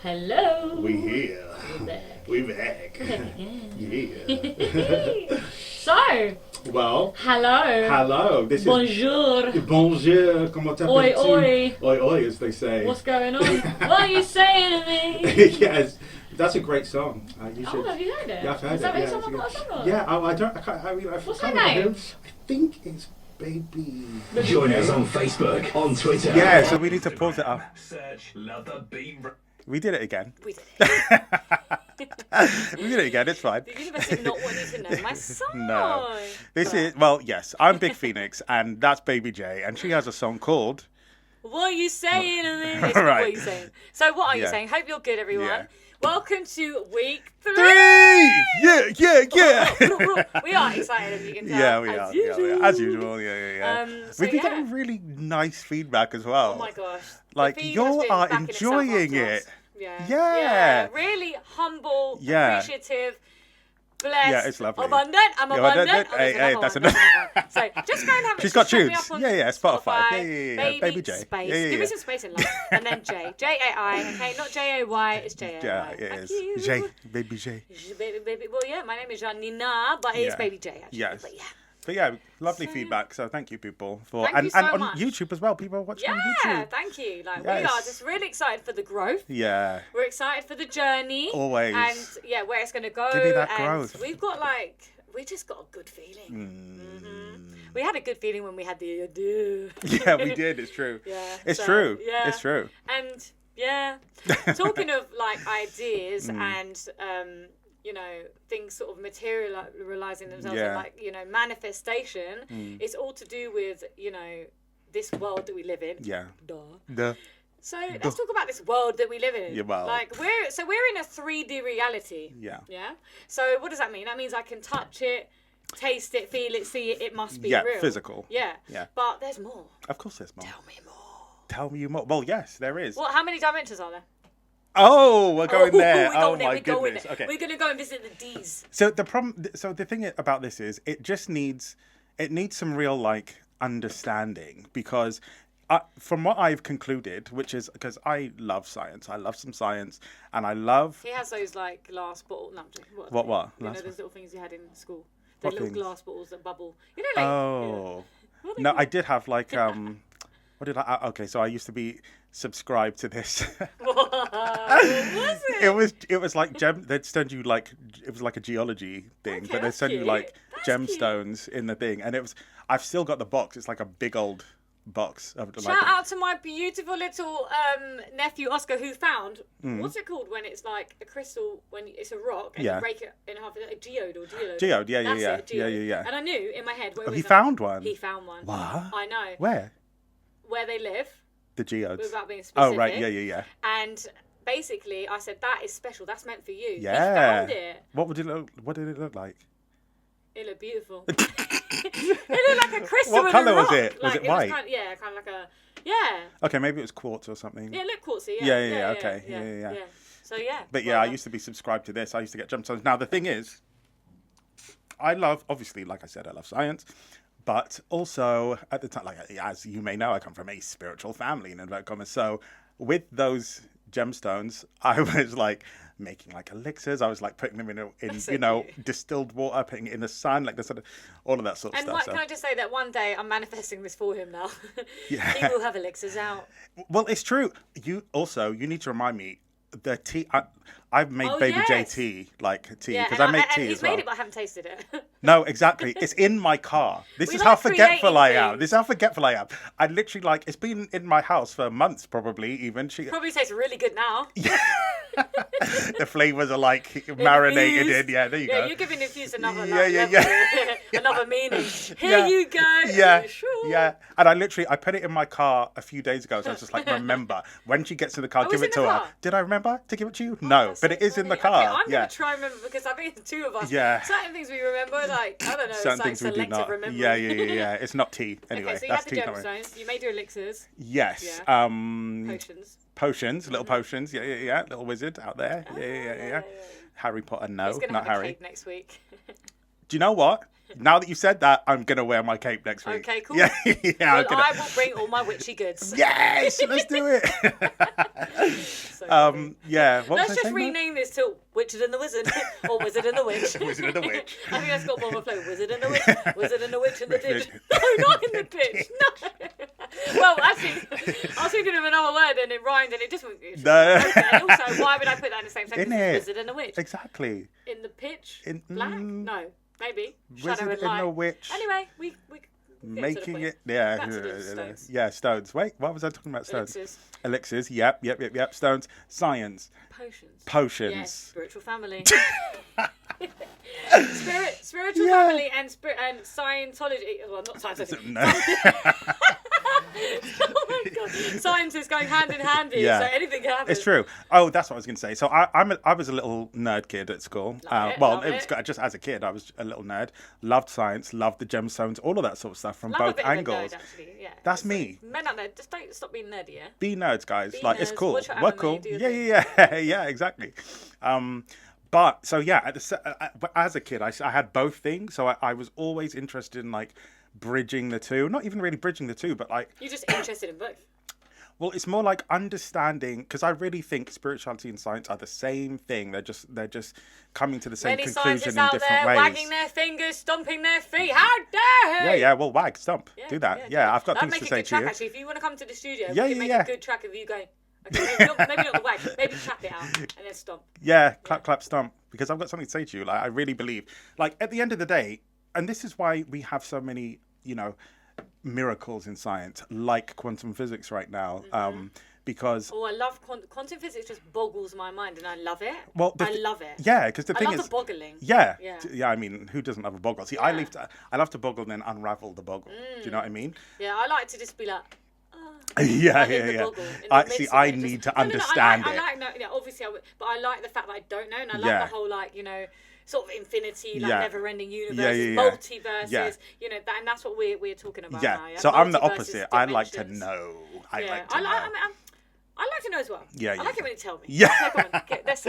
Hello. We here. We're back. We back. Yeah. So. Well. Hello. Hello. This Bonjour. is. Bonjour. Comment t'appelles-tu? Oi, oi. Oi, oi, as they say. What's going on? What are you saying to me? Yes. That's a great song. You should. Oh, have you heard it? Yeah, I've heard Is that it. what someone got a song on? Yeah. Oh, I don't. I can't. I What's can't her name? remember. I think it's Baby. Join us on Facebook, on Twitter. Yeah, so we need to pause it up. Search Love the Beat. We did it again. We did it. We did it again, it's fine. The universe did not want you to know my song. No. Well, yes, I'm Big Phoenix, and that's Baby J, and she has a song called... What are you saying to me? It's not Right. what are you saying. So what are you Yeah. saying? Hope you're good, everyone. Yeah. Welcome to week 3. 3! Yeah. We are excited, as you can tell. Yeah, we as are. Usual. Yeah. As usual, yeah. So We've been yeah. getting really nice feedback as well. Oh my gosh. The Like, feed you has been are backing itself enjoying up to us. it. Yeah. Yeah. Really humble, Yeah. appreciative, blessed, Yeah, it's lovely. abundant. I'm Yeah, abundant. hey, that's enough. So just go and have She's just got check me tunes. up on Yeah, Spotify. Yeah. Baby J. Space. Yeah. Give me some space in life. And then J. J-A-I. Okay, not J-A-Y. It's J-A-Y. Yeah, it Thank is. you. J, Baby J. Baby. Well, yeah, my name is Janina, but it's Yeah. Baby J, actually. Yes. But yeah. But yeah, lovely So- feedback. So thank you, people, for Thank you so and on much. YouTube as well. People are watching on Yeah, YouTube. thank you. Like we Yes. are just really excited for the growth. Yeah, We're excited for the journey. Always. And yeah, where it's going to go. Give me that and growth. We've got we just got a good feeling. We had a good feeling when we had the yeah, we did. It's true. Yeah. It's so, true. Yeah. It's true. And yeah, talking of like ideas and things sort of materializing themselves Yeah. and like manifestation. It's all to do with this world that we live in. Yeah. Duh. So let's talk about this world that we live in. Yeah, well. Like we're in a 3D reality. Yeah. Yeah. So what does that mean? That means I can touch it, taste it, feel it, see it. It must be Yeah, real. physical. Yeah. Yeah. But there's more. Of course, there's more. Tell me more. Tell me more. Well, yes, there is. How many dimensions are there? Oh, we're going there. We're Oh going there. my We're going goodness. there. Okay. We're gonna go and visit the D's. So the thing about this is, it just needs some real like understanding, because from what I've concluded, which is because I love science, I love some science, and I love He has those like glass bottles. No, I'm joking. what You know Last those little things you had in school. The What little things? glass bottles that bubble. You know, like. Oh. What are they No, called? I did have like what did I? Okay, so I used to be subscribed to this. What was it? It was like they'd send you like, it was like a geology thing, Okay, but they'd that's send you cute. like That's gemstones in the thing, and I've still got the box. It's like a big old box of Shout like, out to my beautiful little nephew Oscar, who found what's it called when it's like a crystal, when it's a rock and Yeah. you break it in half, a geode or geode. Geode, yeah, That's yeah. it, geode. Yeah. And I knew in my head where Oh, it he was found one. He found one. What? I know. Where they live, the geodes? without being specific. Oh right, yeah. And basically, I said that is special. That's meant for you. Yeah. He found it. What did it look like? It looked beautiful. It looked like a crystal. What with colour a was rock. it? Was it white? kind of like a Okay, maybe it was quartz or something. Yeah, it looked quartzy. Yeah, okay. Yeah. So yeah. But yeah, I used to be subscribed to this. I used to get gemstones. Now the thing is, obviously, like I said, I love science, but also at the time, like as you may know, I come from a spiritual family in inverted commas. So with those gemstones, I was like making like elixirs. I was like putting them in so distilled water, putting it in the sun, like this sort of all of that sort of And stuff. can I just say that one day I'm manifesting this for him now. Yeah. He will have elixirs out. Well, it's true. You need to remind me the tea. I've made Oh, Baby J yes. tea, like tea, Yeah, because and I make tea and he's as well. made it, but I haven't tasted it. No, exactly. It's in my car. This We is how like forgetful I creating am. things. This is how forgetful I am. I literally it's been in my house for months, probably even. Probably tastes really good now. The flavors are like marinated Infused. in. Yeah, there you Yeah, go. you're giving infused another Yeah. another meaning. Here you go. Yeah, Sure. yeah. And I put it in my car a few days ago. So I was just like, remember, when she gets in the car, Oh, give it's it in to the her. car? Did I remember to give it to you? No, That's but so it is in the funny. car. Okay, I'm yeah. gonna try and remember, because I think the two of us. Yeah. Certain things we remember, like I don't know, Certain it's like things we do selective not. remembering. Yeah. It's not tea anyway. Okay, so you That's had the tea. Not really. gemstones. You made your elixirs, Yes. Yeah. Potions, little potions. Yeah. Little wizard out there. Yeah. Harry Potter, no, He's gonna not have a Harry. cake next week. Do you know what? Now that you said that, I'm gonna wear my cape next week. Okay, cool. Yeah, Well, I will bring all my witchy goods. Yes, let's do it. So funny. Yeah. What Let's was I just saying, though? rename this to Witched and the Wizard, or Wizard and the Witch. Wizard and the Witch. I think that's got more of a flow. Wizard and the Witch, Wizard and the Witch in the ditch. No, not in the pitch. No. Well, actually, I was thinking of another word and it rhymed and it just went. No. Okay. And also, why would I put that in the same sentence In it. as Wizard and the Witch? Exactly. In the pitch? In- Black? No, maybe. Wizard Shadow and and light. the Witch. Anyway, we get to the Making point. it, yeah, Back to the stones. yeah, stones. Wait, what was I talking about? Stones. Elixirs. Elixirs. Yep. Stones. Science. Potions. Potions. Yes, spiritual family. Spiritual Yeah. family and Scientology. Well, not Scientology. No. Oh my god! Science is going hand in hand here, Yeah. so anything can happen. It's true. Oh, that's what I was going to say. So I was a little nerd kid at school. Love Well, it. just as a kid, I was a little nerd. Loved science, loved the gemstones, all of that sort of stuff from Love a both bit of a angles. nerd, actually. Yeah. That's It's me. like, men out there, just don't stop being nerdy, yeah? Be nerds, guys. Be Like it's nerds, cool. watch your We're anime, cool. do your Yeah, yeah, exactly. But so yeah, as a kid, I had both things. So I was always interested in like bridging the two. Not even really bridging the two, but like. You're just interested in both. Well, it's more like understanding, because I really think spirituality and science are the same thing. They're just coming to the same Many conclusion scientists in out different there ways. wagging their fingers, stomping their feet. How dare Yeah, well, wag, stomp, do that. Yeah, I've got That'd things make to a say good to track, you. actually. If you want to come to the studio, Yeah, we can make yeah. a good track of you going, okay, maybe not the wag, maybe clap it out and then stomp. Yeah, clap, stomp, because I've got something to say to you. Like, I really believe, like, at the end of the day, and this is why we have so many, miracles in science, like quantum physics right now. Because I love quantum physics. Just boggles my mind, and I love it. well, I love it. Yeah, because the I thing love is, the boggling. Yeah. Yeah. I mean, who doesn't love a boggle? See, Yeah. I love to boggle and then unravel the boggle. Do you know what I mean? Yeah, I like to just be like, Yeah. the boggle, in the I midst see. of I it, need just- to understand I it. like, obviously, but I like the fact that I don't know, and I like Yeah. the whole sort of infinity, Yeah. never-ending universes, Yeah. multiverses. Yeah. And that's what we're talking about Yeah. now. Yeah? So I'm the Multiverses, opposite. I like to dimensions. know. I Yeah. like to know. I like to know as well. Yeah, I yeah. like it when you tell me. Yeah. So come on, let's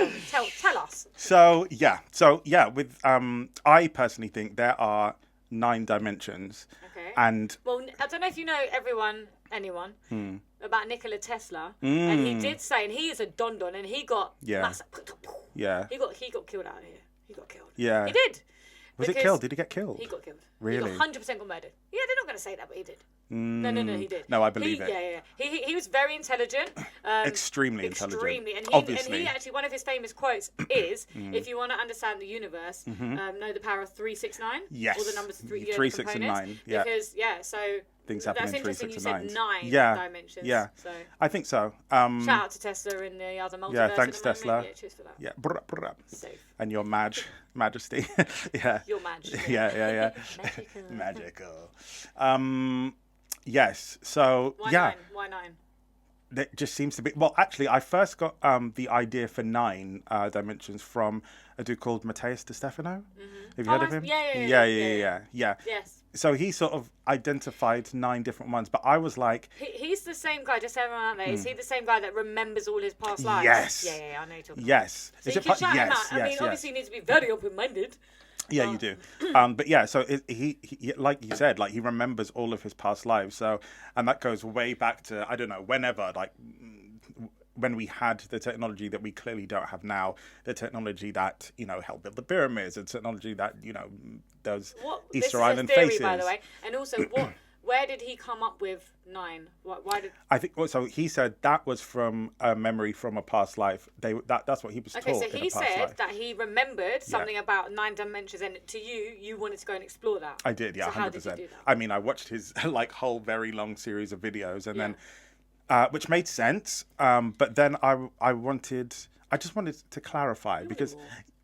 tell us. So yeah, with I personally think there are 9 dimensions. Okay. And Well, I don't know if you know anyone Hmm. about Nikola Tesla, and he did say, and he is a don, and he got Yeah. Yeah. he got killed out here. He got killed. Yeah. He did. Was it Because killed? Did he get killed? He got killed. Really? He got 100% got murdered. Yeah, they're not going to say that, but he did. No, he did. No, I believe it. Yeah. He was very intelligent. Extremely intelligent. Extremely. And Obviously. and he actually, one of his famous quotes is, if you want to understand the universe, know the power of 369. Yes. Or the numbers 3, 3, 6, and 9. components. Yeah. Because, so Things happen that's in 3, interesting 6, you and said 9. 9 Yeah. dimensions. Yeah. So I think so. shout out to Tesla in the other multiverse. Yeah, thanks, at the moment. Tesla. Yeah, cheers for that. Yeah. Brr. Safe. And your majesty. Yeah. Your magic. Yeah. Magical. Magical. Yes. So Why yeah. 9? Why 9? It just seems to be. Well, actually, I first got the idea for 9 dimensions from a dude called Matthias De Stefano. Have you heard of him? Yeah. Yes. So he sort of identified 9 different ones, but I was like, He's the same guy, just everyone out there. Is he the same guy that remembers all his past lives? Yes. Yeah, I know you're talking yes. about. So you can shout him out. I mean, yes. obviously you need to be very open-minded. Yeah, you do. But yeah, so he like you said, like he remembers all of his past lives. So, and that goes way back to, I don't know, whenever, like when we had the technology that we clearly don't have now, the technology that, helped build the pyramids, the technology that, does Easter Island this is a theory, faces. by the way. And also, where did he come up with 9? Why did? I think so. He said that was from a memory from a past life. That's what he was Okay, taught so in he a past said life. that he remembered something about 9 dimensions, and to you wanted to go and explore that. I did, yeah, So 100%. how did you do that? I mean, I watched his whole very long series of videos, and then, which made sense. But then I just wanted to clarify because,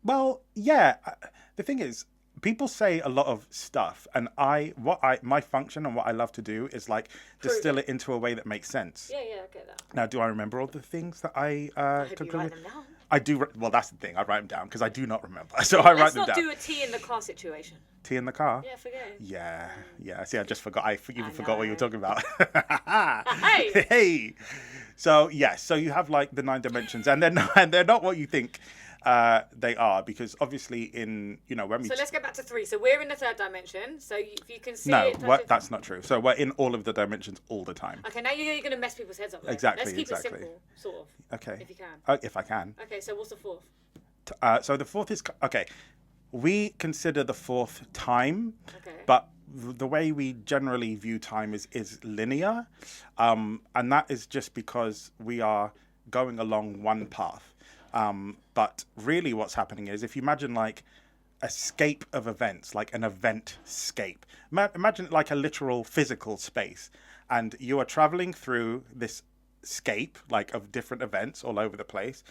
well, yeah, the thing is, people say a lot of stuff, and my function and what I love to do is distill it into a way that makes sense. Yeah, I get that. Now, do I remember all the things that I hope you write them down. I do. Well, that's the thing. I write them down because I do not remember. So I write them down. Let's not do a tea in the car situation. Tea in the car? Yeah, forget it. Yeah. See, I just forgot. I even forgot what you were talking about. Hey. So yes. So you have the 9 dimensions, and they're not what you think. they are, because obviously in, when we... So let's go back to 3. So we're in the 3rd dimension. So if you can see No, it... that's not true. So we're in all of the dimensions all the time. Okay, now you're going to mess people's heads up. Though. Exactly, Let's keep exactly. it simple, sort of. Okay. If you can. If I can. Okay, so what's the 4th? So the 4th is... Okay. We consider the 4th time, Okay. but the way we generally view time is linear. And that is just because we are going along one path. But really what's happening is, if you imagine like a scape of events, like an event scape, imagine like a literal physical space, and you are traveling through this scape, like of different events all over the place.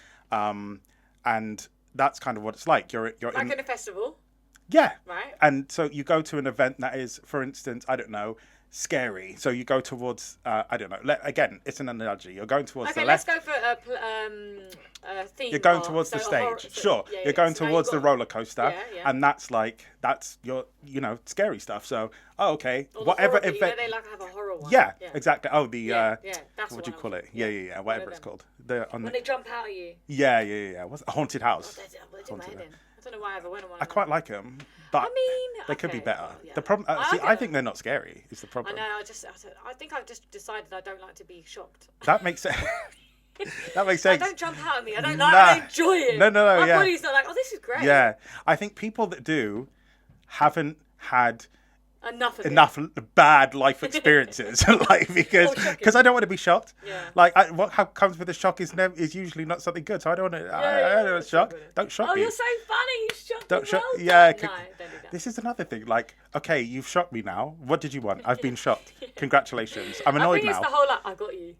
And that's kind of what it's like. You're Like in a festival. Yeah. Right. And so you go to an event that is, for instance, I don't know, scary. So you go towards, I don't know. Again, it's an analogy. You're going towards the left. Okay, let's go for a theme. You're going park. towards the So a stage. horror- Sure. yeah, You're going so now towards you've the got- roller coaster. Yeah. And that's your, scary stuff. So, okay. Or the whatever horror, event. they like have a horror one. Yeah, exactly. Oh, the, that's what do you one call I'm it? thinking. Yeah. Whatever it's them. called. When they jump out at you. Yeah. What's a haunted house? They do my head in. I don't know why I ever went on one. I quite like them, but I mean, they could be okay, better. well, yeah. The problem, I see, like I them. think they're not scary. Is the I problem? know. I think I've just decided I don't like to be shocked. That makes sense. That makes Like, sense. don't jump out at me. I don't Nah. like. I enjoy it. No, My yeah. body's not like, oh, this is great. Yeah, I think people that do haven't had Enough of it. enough bad life experiences, like because I don't want to be shocked. Yeah. Like what comes with a shock is usually not something good. So I don't want to. I don't want to shock. Don't shock Oh, me. you're so funny. You shocked Don't me. shock. Well Yeah. done. No, don't do that. This is another thing. Like, okay, you've shocked me now. What did you want? I've been shocked. Congratulations. I'm I annoyed think it's now. the whole like, I got you.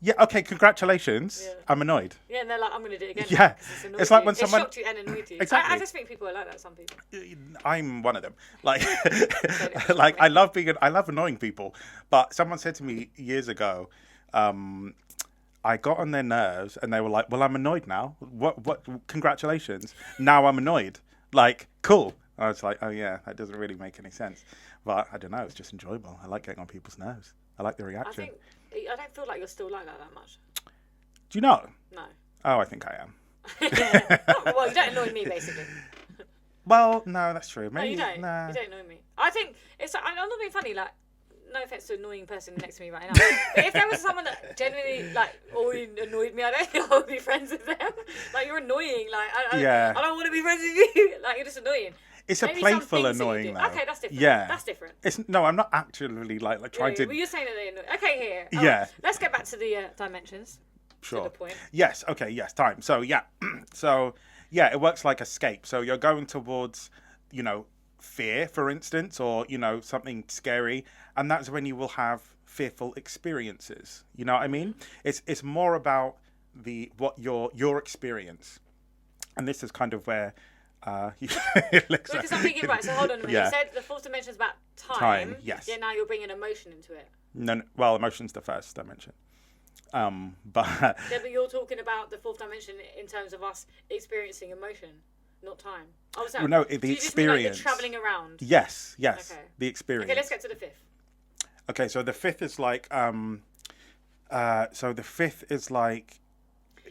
Yeah. Okay. Congratulations. Yeah. I'm annoyed. Yeah, and they're like, I'm going to do it again. Yeah. 'cause annoyed It's like you. when someone- It shocked you and annoyed you. Exactly. I just think people are like that, some people. I'm one of them. Like, like I love annoying people. But someone said to me years ago, I got on their nerves, and they were like, "Well, I'm annoyed now. What? Congratulations. Now I'm annoyed. Like, cool." I was like, "Oh yeah, that doesn't really make any sense." But I don't know. It's just enjoyable. I like getting on people's nerves. I like the reaction. I don't feel like you're still like that much. Do you know? No. Oh, I think I am. Well, you don't annoy me, basically. Well, no, that's true. No, Maybe, you don't. Nah. You don't annoy me. I think it's. I'm not being funny. Like, no offense to an annoying person next to me right now. But if there was someone that genuinely always annoyed me, I don't think I would be friends with them. Like, you're annoying. Like, I don't want to be friends with you. Like, you're just annoying. It's a Maybe some playful things that you annoying do. though. Okay, that's different. Yeah. That's different. No, I'm not actually like trying to. Well, you're saying that they annoy. Okay, here. Oh, Yeah. Let's get back to the dimensions. Sure. To the point. Yes. Okay. Yes. Time. So yeah. So yeah, it works like escape. So you're going towards, fear, for instance, or something scary, and that's when you will have fearful experiences. You know what I mean? It's more about your experience, and this is kind of where. Because I'm thinking, right, so hold on a minute. Yeah. You said the 4th dimension is about time. Time, yes. Yeah, now you're bringing emotion into it. No, well, emotion's the first dimension. But Yeah, but you're talking about the 4th dimension in terms of us experiencing emotion, not time. Oh, sorry. no, Do the you just mean like you're experience. travelling around? Yes, Okay. the experience. Okay, let's get to the 5th. Okay, so the 5th is like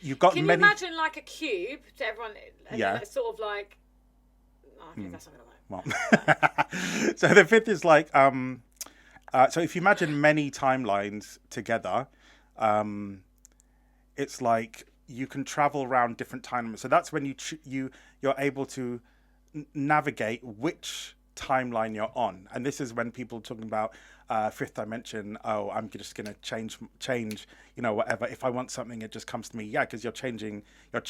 you've got Can many. you imagine like a cube to everyone? And Yeah. then it's sort of like. Oh, okay, that's not gonna work. Well, so the 5th is like so if you imagine many timelines together, it's like you can travel around different timelines. So that's when you're able to navigate which timeline you're on, and this is when people are talking about 5th dimension. Oh, I'm just gonna change, whatever. If I want something, it just comes to me. Yeah, because you're changing the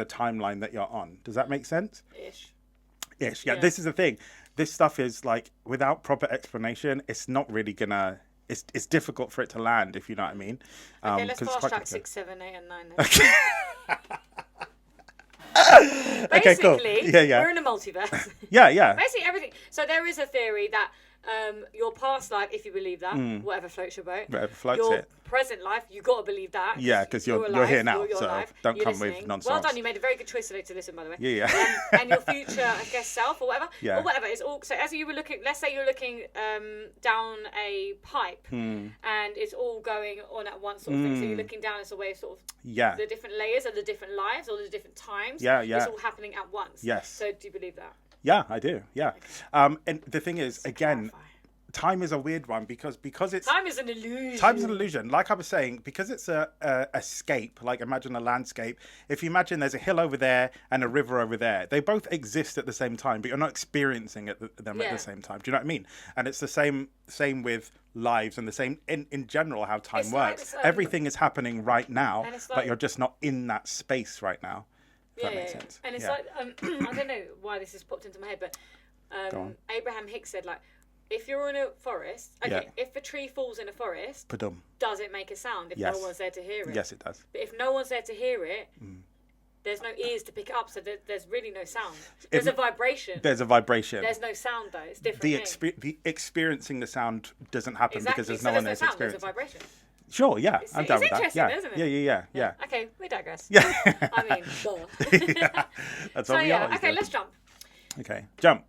timeline that you're on. Does that make sense? Ish. Yeah. This is the thing. This stuff is like, without proper explanation, it's not really gonna. It's difficult for it to land, if you know what I mean. Okay, let's 'cause it's fast quite track complicated. 6, 7, 8, and 9. Okay, cool. Basically, Yeah. we're in a multiverse. Yeah. Basically, everything. So there is a theory that your past life, if you believe that, whatever floats your boat, Whatever floats your it. present life, you got to believe that. Yeah, because you're alive, here now, you're so alive, don't you're come listening. with nonsense. Well done, you made a very good choice today to listen, by the way. Yeah. And your future, I guess, self or whatever. Yeah. Or whatever. It's all, so as you were looking, let's say you're looking down a pipe and it's all going on at once sort of thing. So you're looking down as a way of sort of the different layers of the different lives or the different times. Yeah. It's all happening at once. Yes. So do you believe that? Yeah, I do. Yeah. Okay. And the thing is, again, time is a weird one because it's time is an illusion. Time is an illusion. Like I was saying, because it's a escape. Like imagine a landscape. If you imagine there's a hill over there and a river over there, they both exist at the same time, but you're not experiencing them at the same time. Do you know what I mean? And it's the same with lives and the same in general how time works. Everything is happening right now, but you're just not in that space right now. If that makes sense. And it's like I don't know why this has popped into my head, but Abraham Hicks said like, if you're in a forest, if a tree falls in a forest, does it make a sound if no one's there to hear it? Yes, it does. But if no one's there to hear it, there's no ears to pick it up, so there's really no sound. There's a vibration. There's a vibration. There's no sound though. It's different. The experiencing the sound doesn't happen because there's no one there to experience. There's a vibration. Sure, yeah, I'm down with that. It's interesting, isn't it? Yeah. Okay, we digress. Yeah. I mean, yeah. That's what we are. Okay, let's jump. Okay, jump.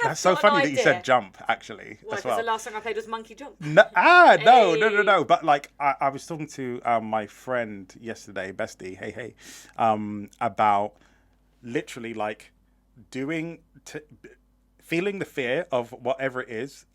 That's so funny that you said jump, actually. Well, because the last song I played was Monkey Jump. No. But like, I was talking to my friend yesterday, Bestie, hey, about literally like feeling the fear of whatever it is,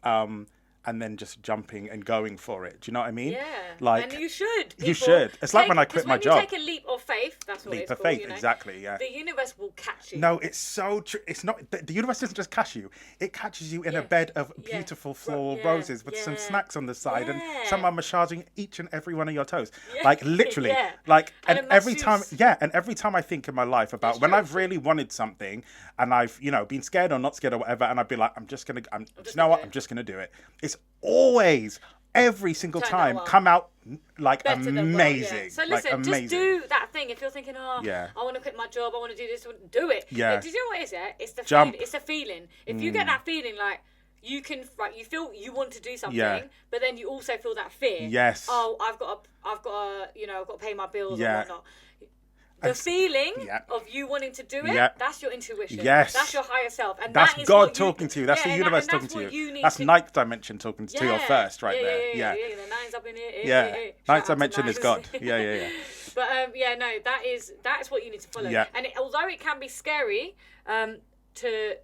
and then just jumping and going for it. Do you know what I mean? Yeah. Like, and you should. You should. It's like when I quit my job. When you take a leap of faith, that's what it's called. Leap of faith, exactly, yeah. The universe will catch you. No, it's so true. It's not, the universe doesn't just catch you. It catches you in a bed of beautiful floral roses with some snacks on the side and someone massaging each and every one of your toes. Yeah. Like, literally. Like, and every time I think in my life about when I've really wanted something and I've, been scared or not scared or whatever, and I'd be like, I'm just going to do it. It's always, every single time, come out like amazing. So listen, just do that thing. If you're thinking, I want to quit my job, I want to do this, do it. Yeah. Did you know what it is? It's the feeling. It's a feeling. If you get that feeling, like you can, you feel you want to do something, but then you also feel that fear. Yes. Oh, I've got to pay my bills and whatnot. The feeling of you wanting to do it, that's your intuition. Yes. That's your higher self. And that's that is God talking to you. That's the universe talking to you. That's ninth dimension talking to your first right there. Yeah. The nine's up in here. Yeah. Ninth dimension is God. Yeah. But that's what you need to follow. Yeah. And although it can be scary to,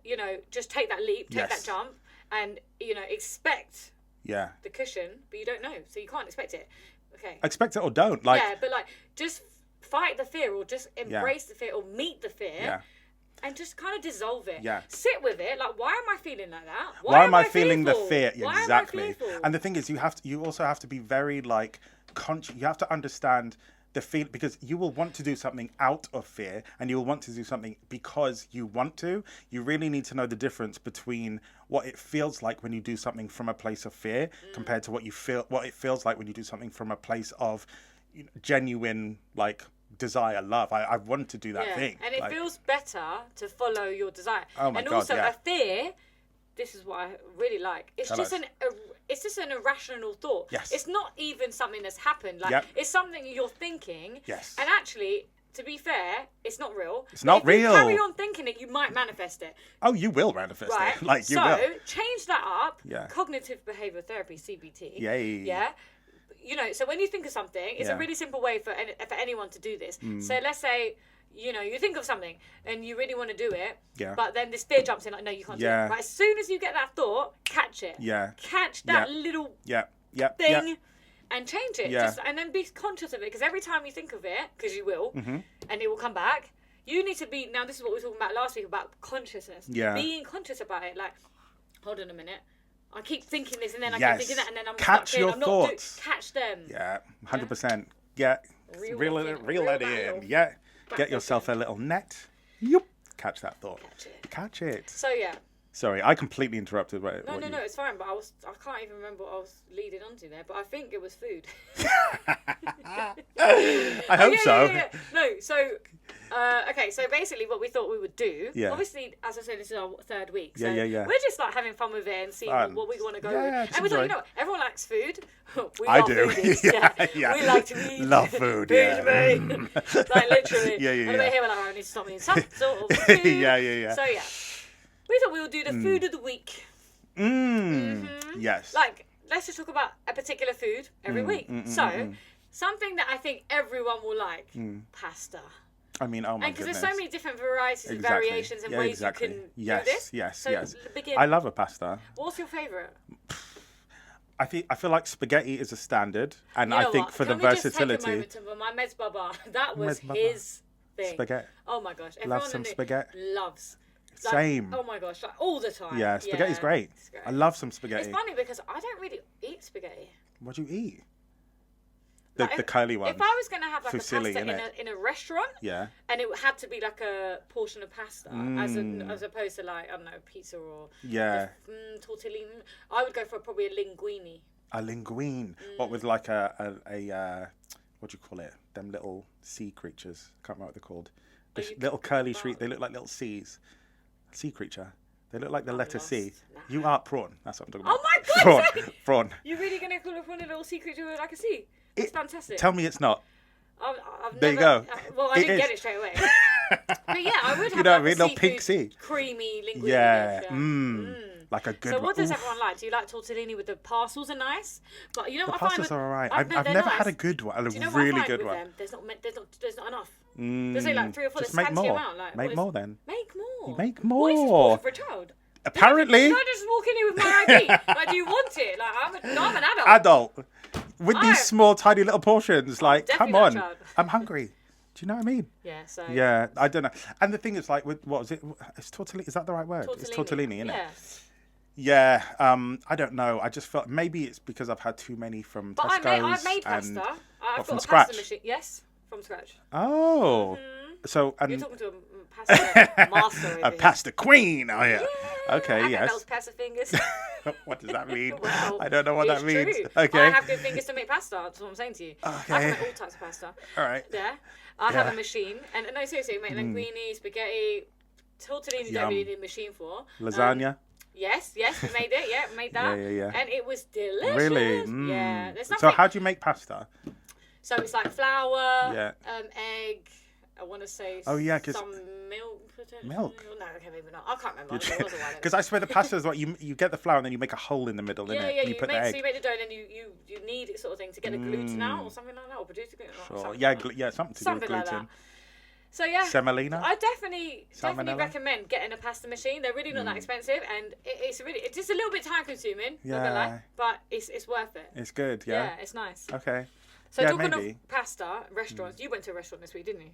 just take that leap, take that jump and, expect the cushion, but you don't know. So you can't expect it. Okay. Expect it or don't. But just fight the fear or just embrace the fear or meet the fear and just kind of dissolve it. Yeah. Sit with it. Like, why am I feeling like that? Why am I feeling the fear? Why exactly. am I fearful? And the thing is, you also have to be very conscious. You have to understand the feel, because you will want to do something out of fear and you will want to do something because you want to. You really need to know the difference between what it feels like when you do something from a place of fear compared to what it feels like when you do something from a place of genuine desire, love. I want to do that thing. And it feels better to follow your desire. Oh my God, also a fear, this is what I really like. It's just an irrational thought. Yes. It's not even something that's happened. It's something you're thinking. Yes. And actually, to be fair, it's not real. It's not real. If you carry on thinking it, you might manifest it. Oh, you will manifest it. You will. So change that up. Yeah. Cognitive behavioral therapy, CBT. Yay. Yeah. So when you think of something, it's a really simple way for anyone to do this. So let's say, you think of something and you really want to do it, but then this fear jumps in, like, no, you can't do it. Right? As soon as you get that thought, catch it. Yeah. Catch that little thing and change it. Yeah. And then be conscious of it, because every time you think of it, because you will, and it will come back, you need to be, now this is what we were talking about last week about consciousness. Yeah. Being conscious about it, like, hold on a minute. I keep thinking this and then I keep thinking that and then I'm catch your thoughts. Catch them. Yeah, 100%. Yeah, reel it in. Yeah, get yourself a little net. Yup. Catch that thought. Catch it. So Sorry, I completely interrupted. No, it's fine. But I can't even remember what I was leading on to there. But I think it was food. I hope so. Yeah. No, so Okay, so basically what we thought we would do, Yeah. obviously, as I said, this is our third week, so Yeah. we're just like having fun with it and seeing Fun. what we want to go Yeah, with. just And we thought, you enjoy. know, everyone likes food. We I are do. foodies, Yeah. We like to eat. Love food, Food, yeah. mate. Like literally. Yeah. And we're here, we're like, I need to stop me some sort of food. Yeah. So yeah, we thought we would do the food of the week. Yes. Like, let's just talk about a particular food every week. So, something that I think everyone will like, pasta. I mean, oh my And because goodness. there's so many different varieties and Exactly. variations and Yeah, ways exactly. you can Yes, do this. yes, So yes. begin. I love a pasta. What's your favourite? I feel like spaghetti is a standard, and You know I think what? for Can the we just take a versatility, moment to my Mez Baba? That was Mez Baba. his thing. spaghetti. Oh my gosh. Love Everyone some in it spaghetti. loves. Same. Oh my gosh, like all the time. Yeah, spaghetti's great. It's great. I love some spaghetti. It's funny because I don't really eat spaghetti. What do you eat? The Like, curly ones. If I was going to have like Fusilli, a pasta innit? in a restaurant, Yeah. and it had to be like a portion of pasta as opposed to like, I don't know, pizza or Yeah. tortellini, I would go for probably a linguine. A linguine. What with like a what do you call it? Them little sea creatures. Can't remember what they're called. The you little curly about? street. They look like little seas. Sea creature. They look like the letter C. lost. Nah. You are prawn. That's what I'm talking Oh about. my Prawn. God! Prawn. You're really going to call it one of the little secret to like a sea? That's fantastic. Tell me it's not. I've There you never, go. well, I It didn't is. get it straight away. But yeah, I would have You know what I like mean? a Little pink seafood sea. creamy linguine. Yeah. dish, Like a good So one. what does Oof. everyone like? Do you like tortellini with the parcels are nice? But you know The what I find pastas with, are alright. no, I've they're never had a nice. good one. A Do you know really what I find good with one. them? There's not enough. There's only like 3 or 4. Just There's make scanty more. amount. Like, Make what is- more then. Make more. Make What is this more. portion for a child? Apparently. Can I just walk in here with my ID? Like, do you want it? Like, I'm an adult. Adult. With I'm these small, tiny little portions. Like, come definitely on. not a child. I'm hungry. Do you know what I mean? Yeah, so. Yeah, I don't know. And the thing is, like, with, what is it? It's tortellini. Is that the right word? It's tortellini, isn't Yeah. it? Yeah. I don't know. I just felt maybe it's because I've had too many from But Tesco's. I've made and- pasta. I've from got a scratch? pasta machine. Yes, from scratch. Oh. So, You're and talking to a pasta master over a here. pasta queen. Oh, yeah. I Okay, got yes. those pasta fingers. What does that mean? Well, I don't know what it's that means. true. Okay. I have good fingers to make pasta. That's what I'm saying to you. I Okay. can make all types of pasta. All right. Yeah. I have Yeah. a machine. And no, seriously, I make linguine, spaghetti, tortellini, you Yum. don't really need a machine for. Lasagna. Yes, we made it. Yeah, made that. Yeah. And it was delicious. Really? Yeah. There's So nothing. how do you make pasta? So it's like flour, Yeah. Egg. I want to say Oh, yeah, 'cause- some milk. Potentially. Milk? No, okay, maybe not. I can't remember. It was a while ago. Because I swear the pasta is what you get the flour and then you make a hole in the middle, Yeah, innit? yeah, And you put the egg. so you make the dough and then you knead it sort of thing to get the gluten out or something like that, or produce the gluten. Or Sure. something Yeah, like that. yeah, something to Something do with like gluten. that. So yeah, Semolina? I definitely Salmonella? recommend getting a pasta machine. They're really not that expensive, and it's just a little bit time consuming. Not gonna Yeah. lie, but it's worth it. It's good, Yeah, yeah? it's nice. Okay. So yeah, talking maybe. of pasta restaurants, you went to a restaurant this week, didn't you?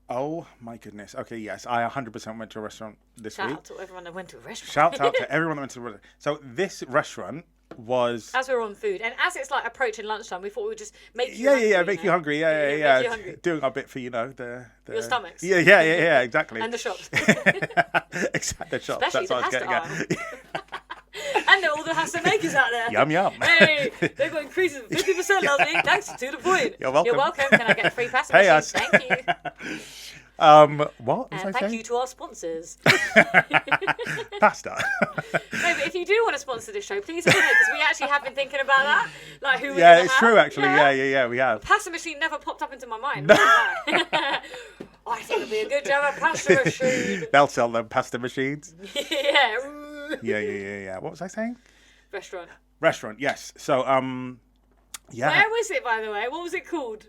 Oh, my goodness. Okay, yes. I 100% went to a restaurant this Shout week. out to everyone that went to a restaurant. Shout out to everyone that went to the restaurant. So this restaurant was... As we're on food, and as it's like approaching lunchtime, we thought we would just make you Yeah, hungry, yeah, make you hungry. Yeah. Make you hungry. Doing our bit for, the Your stomachs. Yeah, exactly. And the shops. Exactly, the shops. Especially That's what I was the getting pasta at. And all the pasta makers out there. Yum, yum. Hey, they've got increases of 50% last week. Thanks to the point. You're welcome. You're welcome. Can I get a free pasta Pay machine? us. Thank you. What was I And thank saying? you to our sponsors. Pasta. No, but if you do want to sponsor this show, please do it, because we actually have been thinking about that. Like who we're Yeah, gonna it's have. true, actually. Yeah, we have. Pasta machine never popped up into my mind. No. I think it'd be a good to have a pasta machine. They'll sell them pasta machines. Yeah. Yeah. What was I saying? Restaurant. Restaurant, yes. So, yeah. Where was it, by the way? What was it called?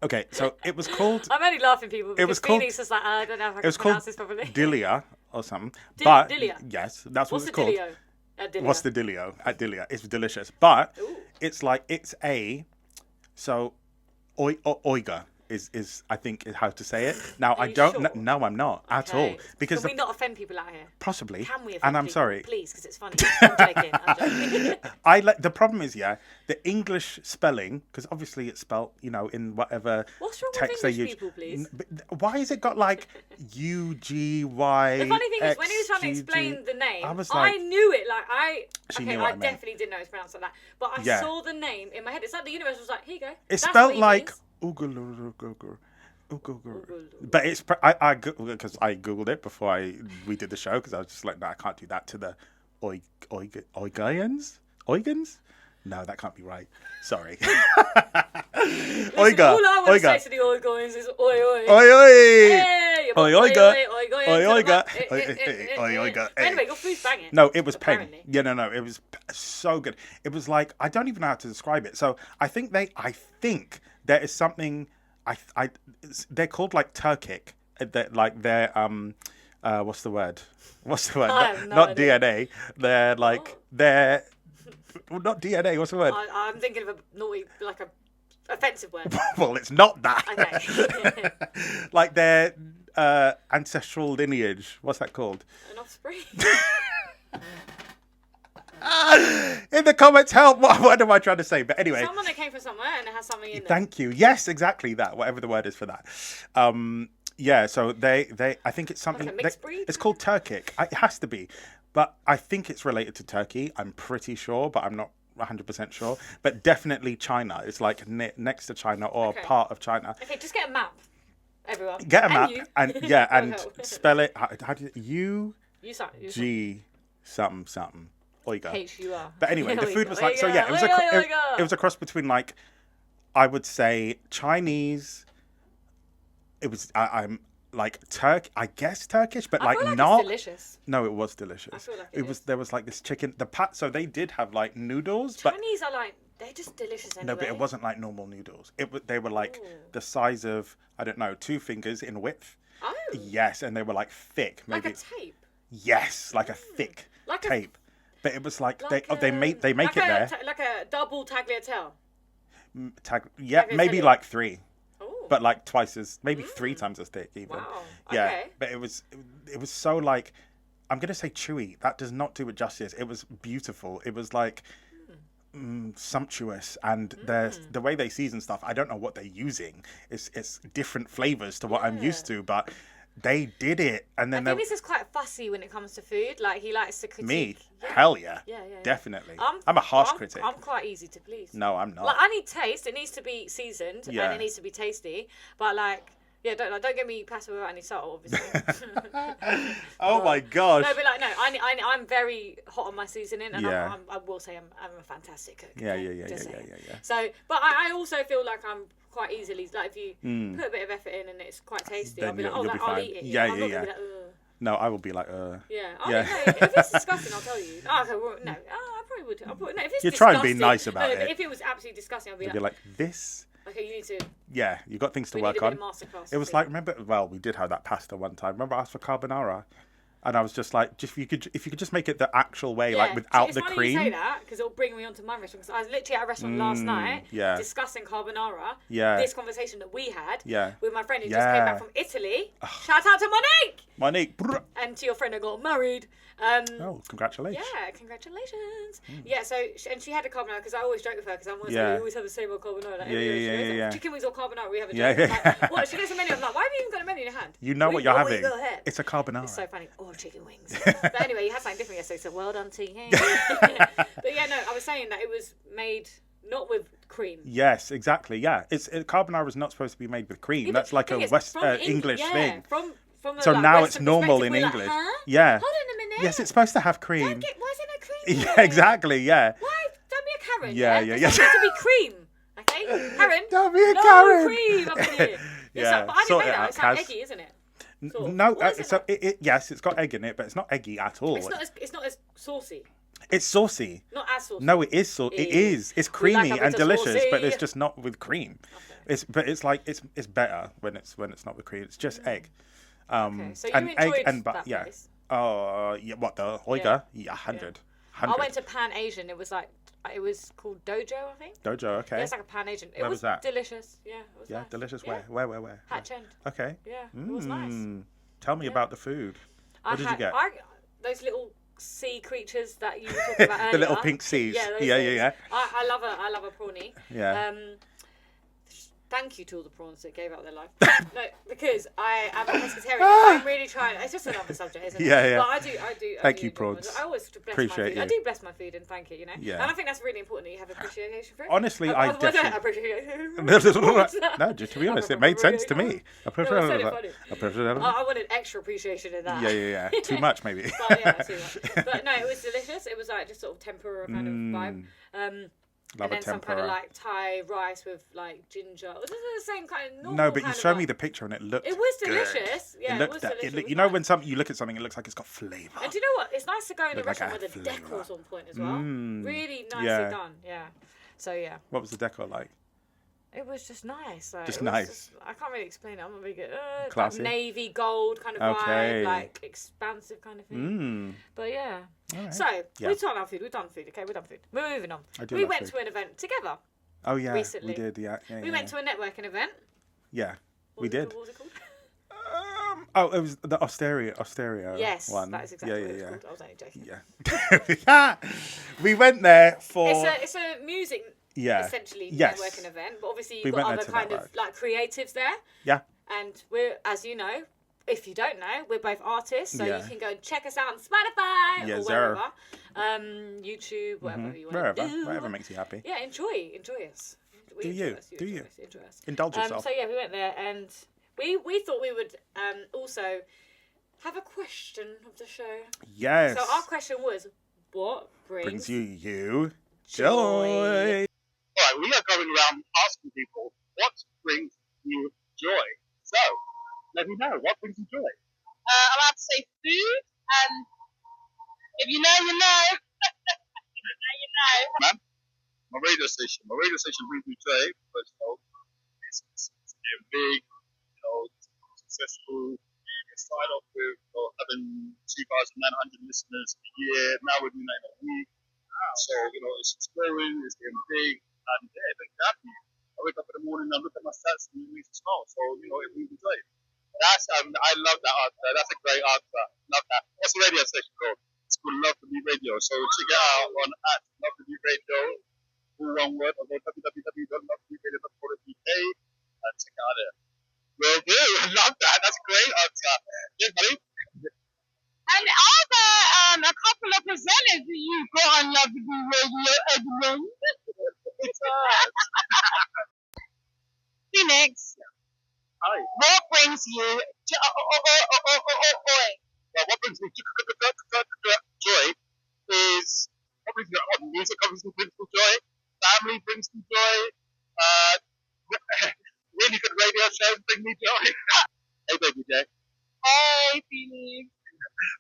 Okay, so it was called... I'm only laughing, people, because was called- Phoenix is like, I don't know if I It can was pronounce called this properly. Dilia or something. Dilia? Yes, that's what What's it's the called. Dilio? At Dilia? What's the Dilio at Dilia? It's delicious. But Ooh. it's like, it's a... So, oiga is I think is how to say it. Now, I you don't... sure? No, I'm not at all. Okay. Because Can we not offend people out here? possibly... Can we offend And I'm people? sorry. Please, because it's funny. I'm joking. I like the problem is the English spelling, because obviously it's spelt in whatever What's wrong with text they English use. people, please? But why has it got like UGY? The funny thing is, when he was trying to explain the name, I was I like, knew it. Like She okay, knew what I I meant. definitely didn't know it's pronounced like that. But I Yeah. saw the name in my head. It's like the universe was like, here you go. it's That's spelled what he like means. But it's I because I googled it before we did the show because I was just like, no, I can't do that to the Oigans. No, that can't be right. Sorry. Listen, all I want to say to the Oigans is oi oi. Oi oi. Hey, Oiga. Oiga. Oiga. Anyway, your food's banging. No, it was peng. Apparently. Yeah, no, it was so good. It was like I don't even know how to describe it. So I think there is something. They're called like Turkic. They're what's the word? I have no Not idea. DNA. They're like they're not DNA. What's the word? I'm thinking of a naughty, like a offensive word. Well, it's not that. Okay. Like their ancestral lineage. What's that called? An offspring. In the comments, help! What am I trying to say? But anyway, Someone that came from somewhere and it has something in there. thank you. Yes, exactly that. Whatever the word is for that. Yeah. So they. I think it's something. Like a mixed breed? It's called Turkic. It has to be, but I think it's related to Turkey. I'm pretty sure, but I'm not 100% sure. But definitely China. It's like next to China or Okay. part of China. Okay, just get a map, everyone. Get a And map you. and yeah, and That'll help. spell it. How do you You start. G something. Oiga. H-U-R. But anyway, the food was like so. Oiga, Yeah, it was oiga, it was a cross between like I would say Chinese. It was I'm like I guess Turkish, but I like feel like not. it's delicious. No, it was delicious. I feel like it was. There was like this chicken. So they did have like noodles, but Chinese are like, they're just delicious anyway. no, but it wasn't like normal noodles. They were like the size of I don't know 2 fingers in width. Oh. Yes, and they were like thick. Maybe Like a tape. yes, like a thick Like a- tape. But it was like, Like they make it there. Like a double tagliatelle. Yeah, Tagliatelle. maybe like 3, Oh. but like twice as maybe 3 times as thick even. Wow. Yeah, Okay. but it was so like I'm gonna say chewy. That does not do it justice. It was beautiful. It was like sumptuous, and the way they season stuff. I don't know what they're using. It's different flavors to what I'm used to, but they did it. And then I think this is quite fussy when it comes to food. Like, he likes to critique. me, Yeah. hell yeah, Yeah. definitely. I'm a harsh critic. I'm quite easy to please. No, I'm not. Like, I need taste. It needs to be seasoned Yeah. and it needs to be tasty. But like, yeah, don't get me passive without any salt, obviously. Oh my gosh. No, but like, no, I'm very hot on my seasoning, and Yeah. I will say I'm a fantastic cook. Yeah, okay? yeah. Just saying. Yeah. So, but I also feel like I'm quite easily, like, if you put a bit of effort in and it's quite tasty, Then I'll be like, you'll be I'll fine. eat it. Yeah, I'm not yeah. gonna be like, ugh. No, I will be like, Yeah. Yeah. No, if it's disgusting, I'll tell you. Oh, okay, well, no. Oh, I probably would. No, if it's You try and be disgusting- nice about no, but it. if it was absolutely disgusting, I'll be I'd be like, like, this. okay, you need to. Yeah, you got things to We work need a on. bit of masterclass. It was like, remember? Well, we did have that pasta one time. Remember, I asked for carbonara, and I was just like, if you could just make it the actual way, like without it's the funny cream. You say that because it'll bring me on to my restaurant. Because I was literally at a restaurant last night yeah. discussing carbonara. Yeah. This conversation that we had. Yeah. With my friend who just came Yeah. back from Italy. Shout out to Monique Monique. brr. and to your friend who got married. Oh, congratulations. Yeah, congratulations. Yeah, so and she had a carbonara because I always joke with her because I'm always Yeah. like, you always have the same old carbonara. Like, Yeah, everywhere she yeah, goes, yeah, yeah. Chicken wings or carbonara? We have a joke. Yeah, It's yeah. like, what? She goes to the menu. I'm like, why have you even got a menu in your hand? You know what you're What having. you got here? It's a carbonara. It's so funny. Oh, chicken wings. But anyway, you had something different yesterday, so well done to you. But yeah, no, I was saying that it was made not with cream. Yes, exactly. Yeah, carbonara is not supposed to be made with cream. Yeah, but That's like the a thing is, West from English yeah, thing. From a, So like, now Western it's normal in perspective, we're English. Like, huh? Yeah. Hold on a minute. Yes, it's supposed to have cream. Why isn't there cream? Yeah, in it? exactly. Yeah. Why? Don't be a Karen. Yeah, Yeah, yeah, There's yeah. not meant to be cream. Okay, Karen. Don't be a no Karen. cream up in here. Yeah, But I didn't sort know it that. out, It's like Kaz. eggy, isn't it? Sort of. No, Or is it so not? yes, it's got egg in it, but it's not eggy at all. It's not as saucy. It's saucy. Not as saucy. No, it is saucy. It is. It's We like creamy a and bit of delicious, but saucy. it's just not with cream. It's better when it's not with cream. It's just egg. Okay, so you and enjoyed egg and that yeah. place? Oh, yeah. What the Oiga? Yeah, 100. I went to Pan Asian. It was called Dojo, I think. Dojo. Okay. Yeah, it's like a Pan Asian. It Where was was that? delicious. Yeah, it was Yeah, nice. delicious. Yeah. Where? Hatch End. Okay. Yeah, it was nice. Tell me about the food. What did you get? Those little sea creatures that you were talking about earlier. The little pink seas. Yeah, those Yeah. things. I love a prawnie. Yeah. Thank you to all the prawns that gave up their life. No, because I am a pescatarian. I'm really trying. It's just another subject, isn't it? Yeah. But I do. Thank you, enjoy prawns. I always bless Appreciate my food. you. I do bless my food and thank it, Yeah. And I think that's really important that you have appreciation for it. Honestly, I Otherwise, definitely... don't appreciate. No, just to be honest, it made sense to me. I wanted extra appreciation in that. Yeah. Too much, maybe. But yeah, too much. But no, it was delicious. It was like just sort of tempura kind of vibe. Love and then a some kind of tempura. like Thai rice with like ginger. This is the same kind of normal No, but you kind showed of me like- the picture and it looked It was good. delicious. Yeah, it was that- delicious. look- It you was know nice. when you look at something, it looks like it's got flavour. And do you know what? It's nice to go in a Look like restaurant a where the flavour. decor's on point as well. Really nicely yeah. done. Yeah. So yeah, What was the decor like? it was just nice. Like, Just it was nice. I can't really explain it. I'm not really good. Classy? Like navy gold kind of Okay. vibe, like expansive kind of thing. But yeah. All right. So Yeah. we've done our food. We've done food. Okay, we've done food. We're moving on. I do We love went food. to an event together. Oh yeah, recently. we did. Yeah. We went to a networking event. Yeah, What we was it did. called? What was it called? It was the Osteria Yes, one. that is exactly what it was called. I was only joking. Yeah. We went there for. It's a music essentially Yes. networking event, but obviously We you've went got there other to kind of network. like creatives there. Yeah. And we're, as you know, if you don't know, we're both artists, so Yeah. you can go and check us out on Spotify Yes, or sir. wherever, YouTube, whatever you want Wherever, to do. whatever makes you happy. Yeah, enjoy us. Do Enjoy you? us, Do you? Enjoy us. Indulge yourself. So yeah, we went there and we thought we would also have a question of the show. Yes. So our question was, what brings brings you joy? joy. Right, we are going around asking people what brings you joy. So, let me know, what brings you joy? I'll have to say food, and if you know, you know. You know. My radio station brings me joy, but it's getting big, successful. It started off with having 2,900 listeners a year. Now we're doing that in a week. So, it's growing, it's getting big, and yeah, it makes me happy. I wake up in the morning and I look at my stats and it makes me smile. So, it brings me joy. I love that answer. That's a great answer. Love that. What's the radio station called? It's called Love to Be Radio. So check it out on Love to Be Radio. All one word. Or go www.lovetoberadio.co.uk and check it out there. Will do. I love that. That's a great answer. Yeah, buddy. And are there a couple of presenters that you've got on Love to Be Radio, Edmund? Phoenix, Hi. what brings you joy? Well, what brings me joy is music obviously brings me joy. Family brings me joy. Really good radio shows bring me joy. Hey, baby J. Hey, Phoenix.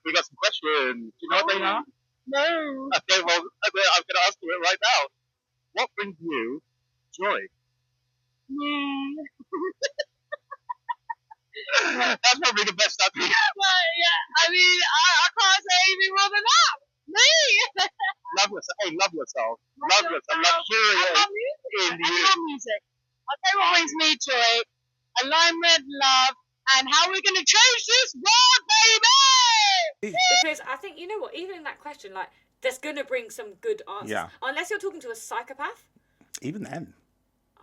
We got some questions. Do you know what they are? No. Okay, well, I'm going to ask you it right now. What brings you joy? That's probably the best answer. Well, yeah, I mean, I can't say anything more than that. Me. Love yourself. Hey, love yourself. Love Love yourself. yourself. Luxurious. I love music. in I you. love music. I'll tell you what brings me joy. Alignment, love, and how we're going to change this world, baby! Because I think, you know what, even in that question, like, that's going to bring some good answers. Yeah. Unless you're talking to a psychopath. Even then,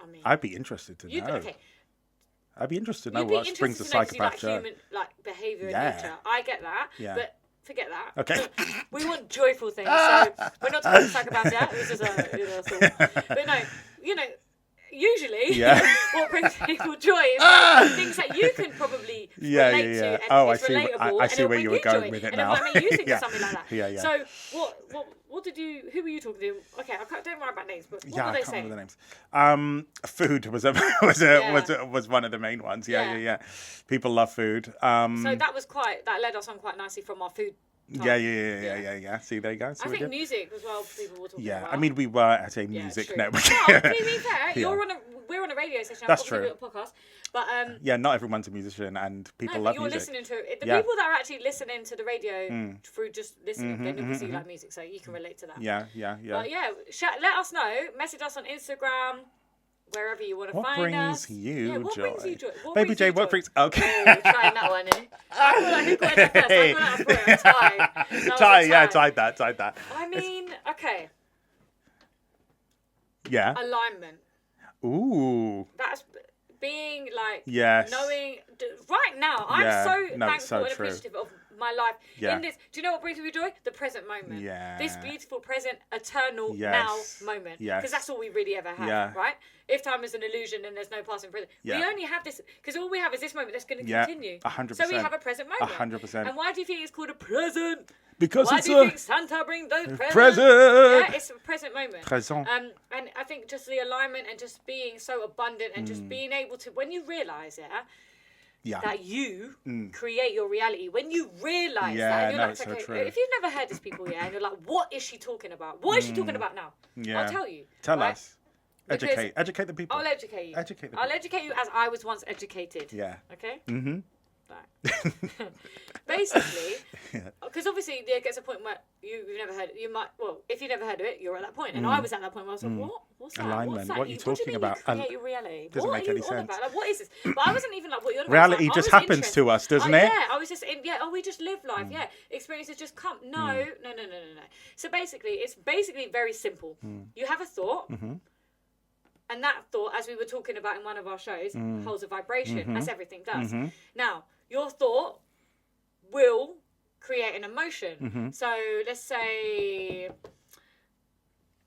I mean, I'd be interested to know. okay. I'd be interested to know You'd be what brings a interested to know, 'cause you psychopath like joy. human behaviour Yeah. and nature. I get that. Yeah. But forget that. Okay. We want joyful things. So we're not talking psychopaths yet. This is a thought. But no, usually what brings people joy is like things that you can probably relate to and Oh, it's relatable. I see and where it'll you bring were going joy, with it and now. it might make you think Yeah. of something like that. Yeah. So who were you talking to? Okay, don't worry about names, but what were I they can't saying? remember the names. Food was one of the main ones. Yeah. People love food. So that led us on quite nicely from our food. Time. Yeah. See, there you go. See I what think did? music as well. People were talking Yeah, about. I mean, we were at a music true. network. No, to be fair, we're on a radio station. That's obviously true. we're on a podcast, but Yeah, not everyone's a musician, and people love you're music. listening to it. The Yeah. people that are actually listening to the radio through just listening, they obviously like music, so you can relate to that. Yeah. But yeah, let us know. Message us on Instagram, wherever you want to What find brings us. you what joy? brings you joy? What Baby brings J, you what joy? brings? Okay. Oh, trying that one, eh? I feel like who got it first? I feel like I put it a tie. Tied that. I mean, okay. Yeah. Alignment. Ooh. That's being like, Yes. knowing, right now, I'm Yeah. so No, it's thankful so and true. appreciative of my life Yeah. in this. Do you know what brings me joy? The present moment. Yeah. This beautiful present, eternal Yes. now moment. Yes. Because that's all we really ever have, Yeah. right? If time is an illusion and there's no past and present, we Yeah. only have this, because all we have is this moment that's going to Yeah. continue. 100%. So we have a present moment. 100%. And why do you think it's called a present? Because Why it's do you a think Santa brings those presents? present. Yeah, it's a present moment. Present. And I think just the alignment and just being so abundant and just being able to, when you realise it, Yeah. that you create your reality, when you realise Yeah, that, and you're no, like, it's so okay, true. if you've never heard this people, yeah, and you're like, what is she talking about? What is she talking about now? Yeah. I'll tell you. Tell right? us. Because Educate the people. I'll educate you. Educate the I'll people. educate you as I was once educated. Yeah. Okay? Mm-hmm. Right. Basically, because obviously there gets a point where you've never heard. You might, well, if you've never heard of it, you're at that point, and I was at that point where I was like, "What? What's that? Alignment. What's that? What are you What do talking mean about? You create your reality. Doesn't What make are any you on sense. about? Like, what is this? But I wasn't even like, what you're on about. Reality I was just happens interested. to us, doesn't it? Yeah, I was just in. Yeah, oh, we just live life. Yeah, experiences just come. No. So basically, it's basically very simple. You have a thought. And that thought, as we were talking about in one of our shows, holds a vibration, as everything does. Now, your thought will create an emotion. So let's say,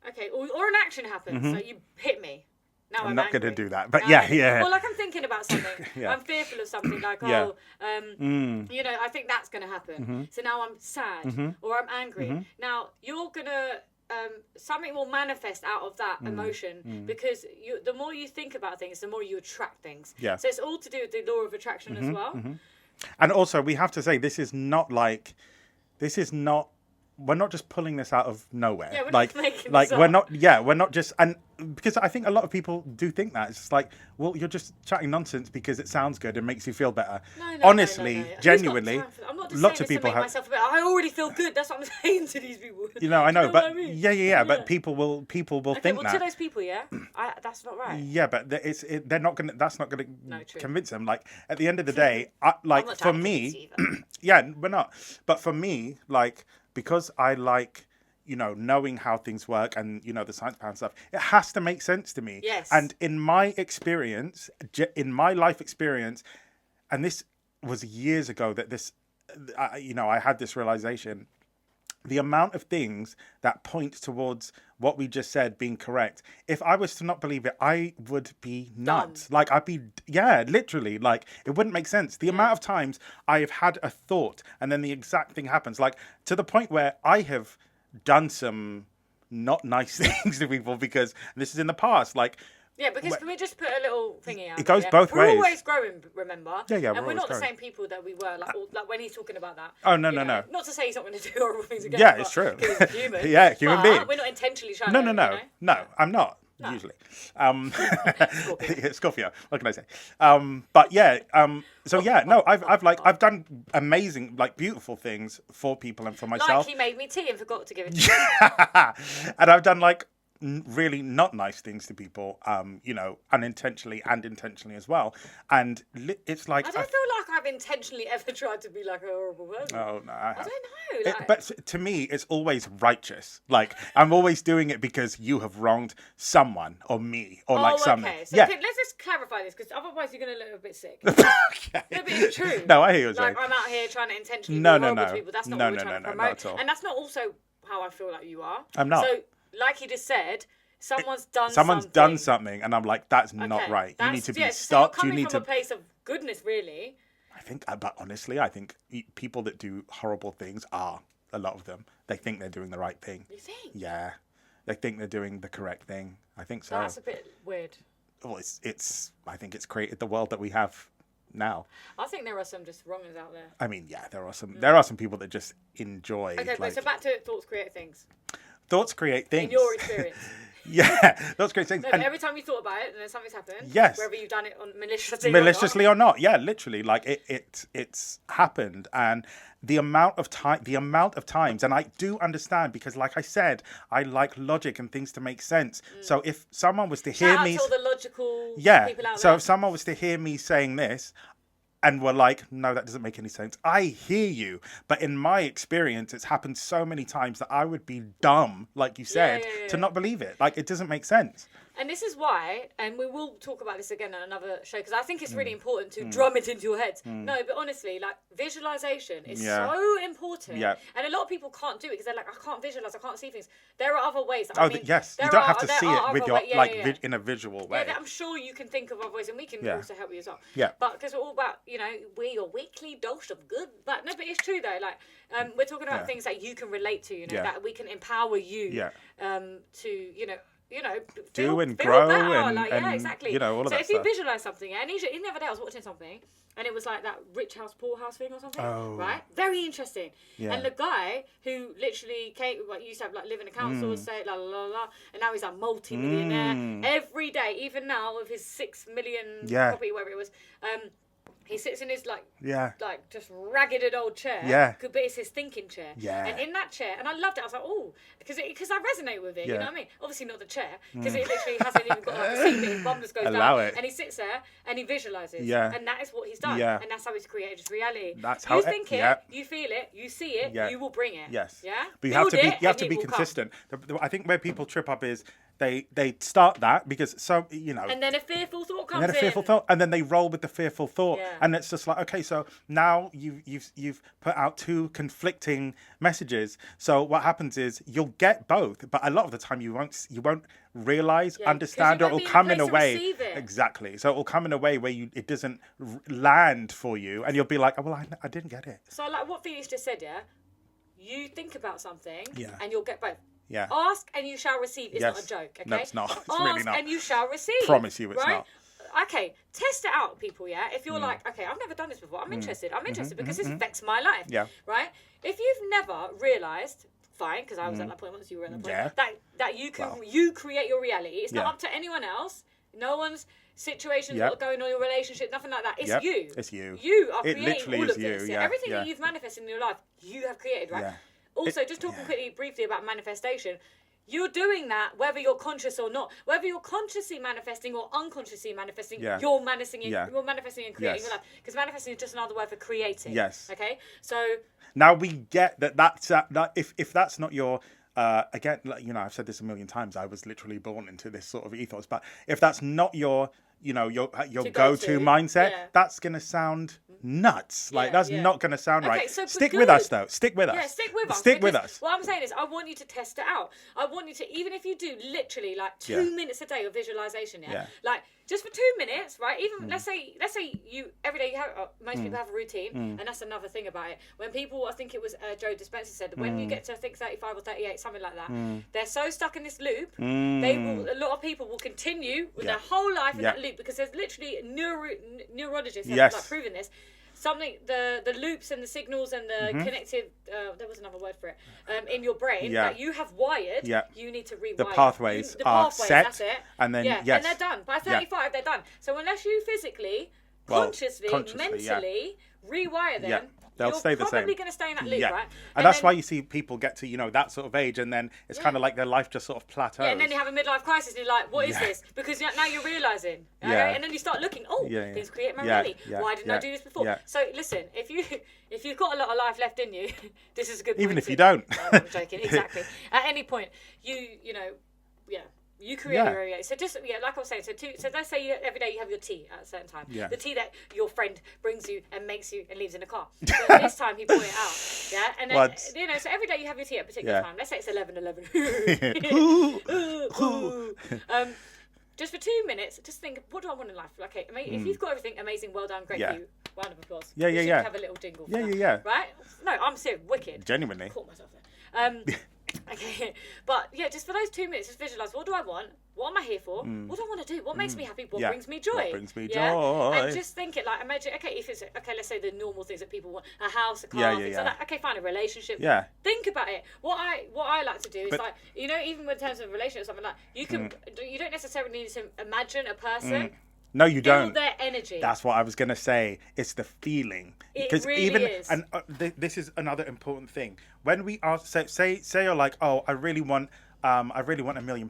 okay, or an action happens. So you hit me. Now I'm not angry. going to do that, but Now yeah, I'm angry. yeah. Well, like I'm thinking about something. Yeah. I'm fearful of something. Like, Yeah. you know, I think that's going to happen. So now I'm sad or I'm angry. Now you're going to, something will manifest out of that emotion because the more you think about things, the more you attract things. Yeah. So it's all to do with the law of attraction as well. And also, we have to say, this is not, we're not just pulling this out of nowhere. Yeah, we're not making like this we're up. not, yeah, we're not just, and because I think a lot of people do think that. It's just like, well, you're just chatting nonsense because it sounds good and makes you feel better. No, Honestly, Who's got genuinely, time for that? I'm not just lots saying of this people to make have. myself better. I already feel good. That's what I'm saying to these people. You know, I Do know, but what I mean? yeah, but people will Okay, think well, that. to those people, yeah, that's not right. Yeah, but they're not gonna. That's not gonna No, true. convince them. Like at the end of the day, like not for trying to me, convince either. yeah, we're not. But for me, like because I like, you know, knowing how things work and you know the science behind stuff, it has to make sense to me. Yes. And in my experience, in my life experience, and this was years ago that this, you know, I had this realization. The amount of things that point towards what we just said being correct, if I was to not believe it, I would be nuts. Like, I'd be, yeah, literally, like, it wouldn't make sense. The amount of times I have had a thought and then the exact thing happens, like, to the point where I have done some not nice things to people because this is in the past, like, Yeah, because can we just put a little thingy out? It goes there? both We're ways. always growing, remember? Yeah, And we're always not the growing. same people that we were, like when he's talking about that. Oh, no, you no, know. no. Not to say he's not going to do horrible things again. Yeah, it's true. Because he's human. Yeah, human but being. We're not intentionally trying no, to, no, no, you know? no, I'm not. No. Usually, Scorpio. What can I say? But yeah, so yeah, no, I've done amazing, like beautiful things for people and for myself. Like he made me tea and forgot to give it to me. And I've done like really not nice things to people, you know, unintentionally and intentionally as well. And it's like I don't feel like I've intentionally ever tried to be like a horrible person. oh no, I I have. don't know. Like, But to me, it's always righteous. Like I'm always doing it because you have wronged someone or me or like something. Okay. So Yeah. let's just clarify this because otherwise you're going to look a bit sick. Okay. No, but it's true. No, I hear you saying. Like I'm out here trying to intentionally No, be no, horrible no. to people. That's not No, what we're no, trying no, to no, promote. not at all. And that's not also how I feel like you are. I'm not. So, like you just said, someone's done something, and I'm like, that's not Okay, right. You that's- need to be yeah, stopped. So You you're need coming to. from a place of goodness, really. I think, but honestly, I think people that do horrible things are a lot of them. They think they're doing the right thing. You think? Yeah, they think they're doing the correct thing. I think so. That's a bit weird. Well, it's. I think it's created the world that we have now. I think there are some just wrongers out there. I mean, yeah, there are some people that just enjoy. Okay, like, but so back to thoughts create things. thoughts create things. In your experience. Yeah, thoughts create things. No, And but every time you thought about it and then something's happened. Yes. Whether you've done it on maliciously maliciously or not, yeah, literally, like it's happened, and the amount of times, and I do understand because, like I said, I like logic and things to make sense. So if someone was to hear Shout out me, to all the logical yeah, people out so there. if someone was to hear me saying this. And were like, no, that doesn't make any sense. I hear you. But in my experience, it's happened so many times that I would be dumb, like you said, yeah. to not believe it. Like, it doesn't make sense. And this is why, and we will talk about this again on another show, because I think it's really important to drum it into your heads. No, but honestly, like, visualization is so important. Yeah. And a lot of people can't do it because they're like, I can't visualize, I can't see things. There are other ways. Yes. You don't have to see it with your in a visual way. Yeah, I'm sure you can think of other ways, and we can also help you as well. Yeah. But because we're all about, we're your weekly dose of good. But no, but it's true though. Like, we're talking about things that you can relate to. That we can empower you. To do and feel grow better. and exactly. All of so that if you stuff. visualize something, and the other day I was watching something, and it was like that rich house, poor house thing or something, right? Very interesting. Yeah. And the guy who literally used to have live in a council estate, and now he's a multi-millionaire. Every day, even now with his 6 million property, whatever it was, he sits in his like just ragged old chair. Yeah. But it's his thinking chair. Yeah. And in that chair, and I loved it. I was like, oh, because I resonate with it. You know what I mean? Obviously not the chair, because it literally hasn't even got a seat. But his bum just goes Allow down, it. and he sits there and he visualizes. Yeah. And that is what he's done. Yeah. And that's how he's created his reality. That's how you think it, yeah. you feel it, you see it, Yeah. you will bring it. Yes. Yeah. But you have to be Build it, consistent. I think where people trip up is they start that because and then a fearful thought comes and then a fearful thought, and then they roll with the fearful thought, Yeah. and it's just like, okay, so now you've put out two conflicting messages. So what happens is you'll get both, but a lot of the time you won't realize, understand, or you it'll won't be in a come in a place to way receive it. exactly. So it will come in a way where it doesn't land for you, and you'll be like, oh well, I didn't get it. So like what Felix just said, you think about something, and you'll get both. Yeah. Ask and you shall receive is not a joke, okay? No, it's not. It's Ask really not. and you shall receive. Promise you it's right? not. Okay, test it out, people, If you're like, okay, I've never done this before, I'm interested because this affects my life, Yeah. right? If you've never realised, fine, because I was at that point once you were at that point, Yeah. that you create your reality. It's not Yeah. up to anyone else. No one's situations, Yep. what's going on in your relationship, nothing like that. It's Yep. you. It's you. You are It creating literally all is of this. you, So yeah, everything yeah. that you've manifested in your life, you have created, right? Yeah. Also, just talking briefly about manifestation. You're doing that whether you're conscious or not. Whether you're consciously manifesting or unconsciously manifesting, Yeah. you're manifesting Yeah. and creating Yes. your life. Because manifesting is just another word for creating. Yes. Okay? So Now we get that's that if that's not your again, I've said this a million times. I was literally born into this sort of ethos. But if that's not your go-to mindset, yeah. that's gonna sound nuts. Like that's yeah. not gonna sound Okay, right. so Stick good. with us though. Stick with us. yeah, stick with us. Stick with because us. What I'm saying is, I want you to test it out. I want you to, even if you do literally like 2 minutes a day of visualization, Yeah. like just for 2 minutes, right? Even let's say you every day you have most people have a routine, and that's another thing about it. When people, I think it was Joe Dispenza said, that when you get to I think 35 or 38, something like that, they're so stuck in this loop. A lot of people will continue with their whole life in that loop because there's literally neurologists have like proven this. Something the loops and the signals and the connected there was another word for it in your brain that you have wired. You need to rewire. The pathways are set, That's it. and then and they're done by 35. They're done. So unless you physically, consciously, mentally rewire them. They'll you're stay the same. probably going to stay in that loop, right? And that's then, why you see people get to that sort of age, and then it's kind of like their life just sort of plateaus. Yeah, and then you have a midlife crisis, and you're like, "What is this?" Because now you're realizing, okay? And then you start looking. Things create my reality. Why didn't I do this before? Yeah. So listen, if you've got a lot of life left in you, this is a good. Even point if you to- don't. No, I'm joking. Exactly. At any point, you create your reality. So just like I was saying, so let's say every day you have your tea at a certain time. Yeah. The tea that your friend brings you and makes you and leaves in the car. So this time he brought it out. Yeah. And then so every day you have your tea at a particular time. Let's say it's 11:11. Just for 2 minutes, just think, what do I want in life? Okay, if you've got everything amazing, well done, great for you. Round of applause. Yeah, We yeah, should yeah. have a little jingle. For Yeah, that, yeah. Right? No, I'm serious. Wicked. Genuinely. Caught myself there. Okay, but just for those 2 minutes, just visualize, what do I want? What am I here for? What do I want to do? What makes me happy? What brings me joy? What brings me Yeah? joy? And just think it like, imagine, if it's, let's say the normal things that people want, a house, a car, things like that. Okay, fine, a relationship. Yeah. Think about it. What I like to do is even in terms of a relationship or something like, you don't necessarily need to imagine a person. No, you Feel don't. their energy. That's what I was gonna say. It's the feeling. It Because really is. And this is another important thing. When we are say you're like, oh, I really want £1 million.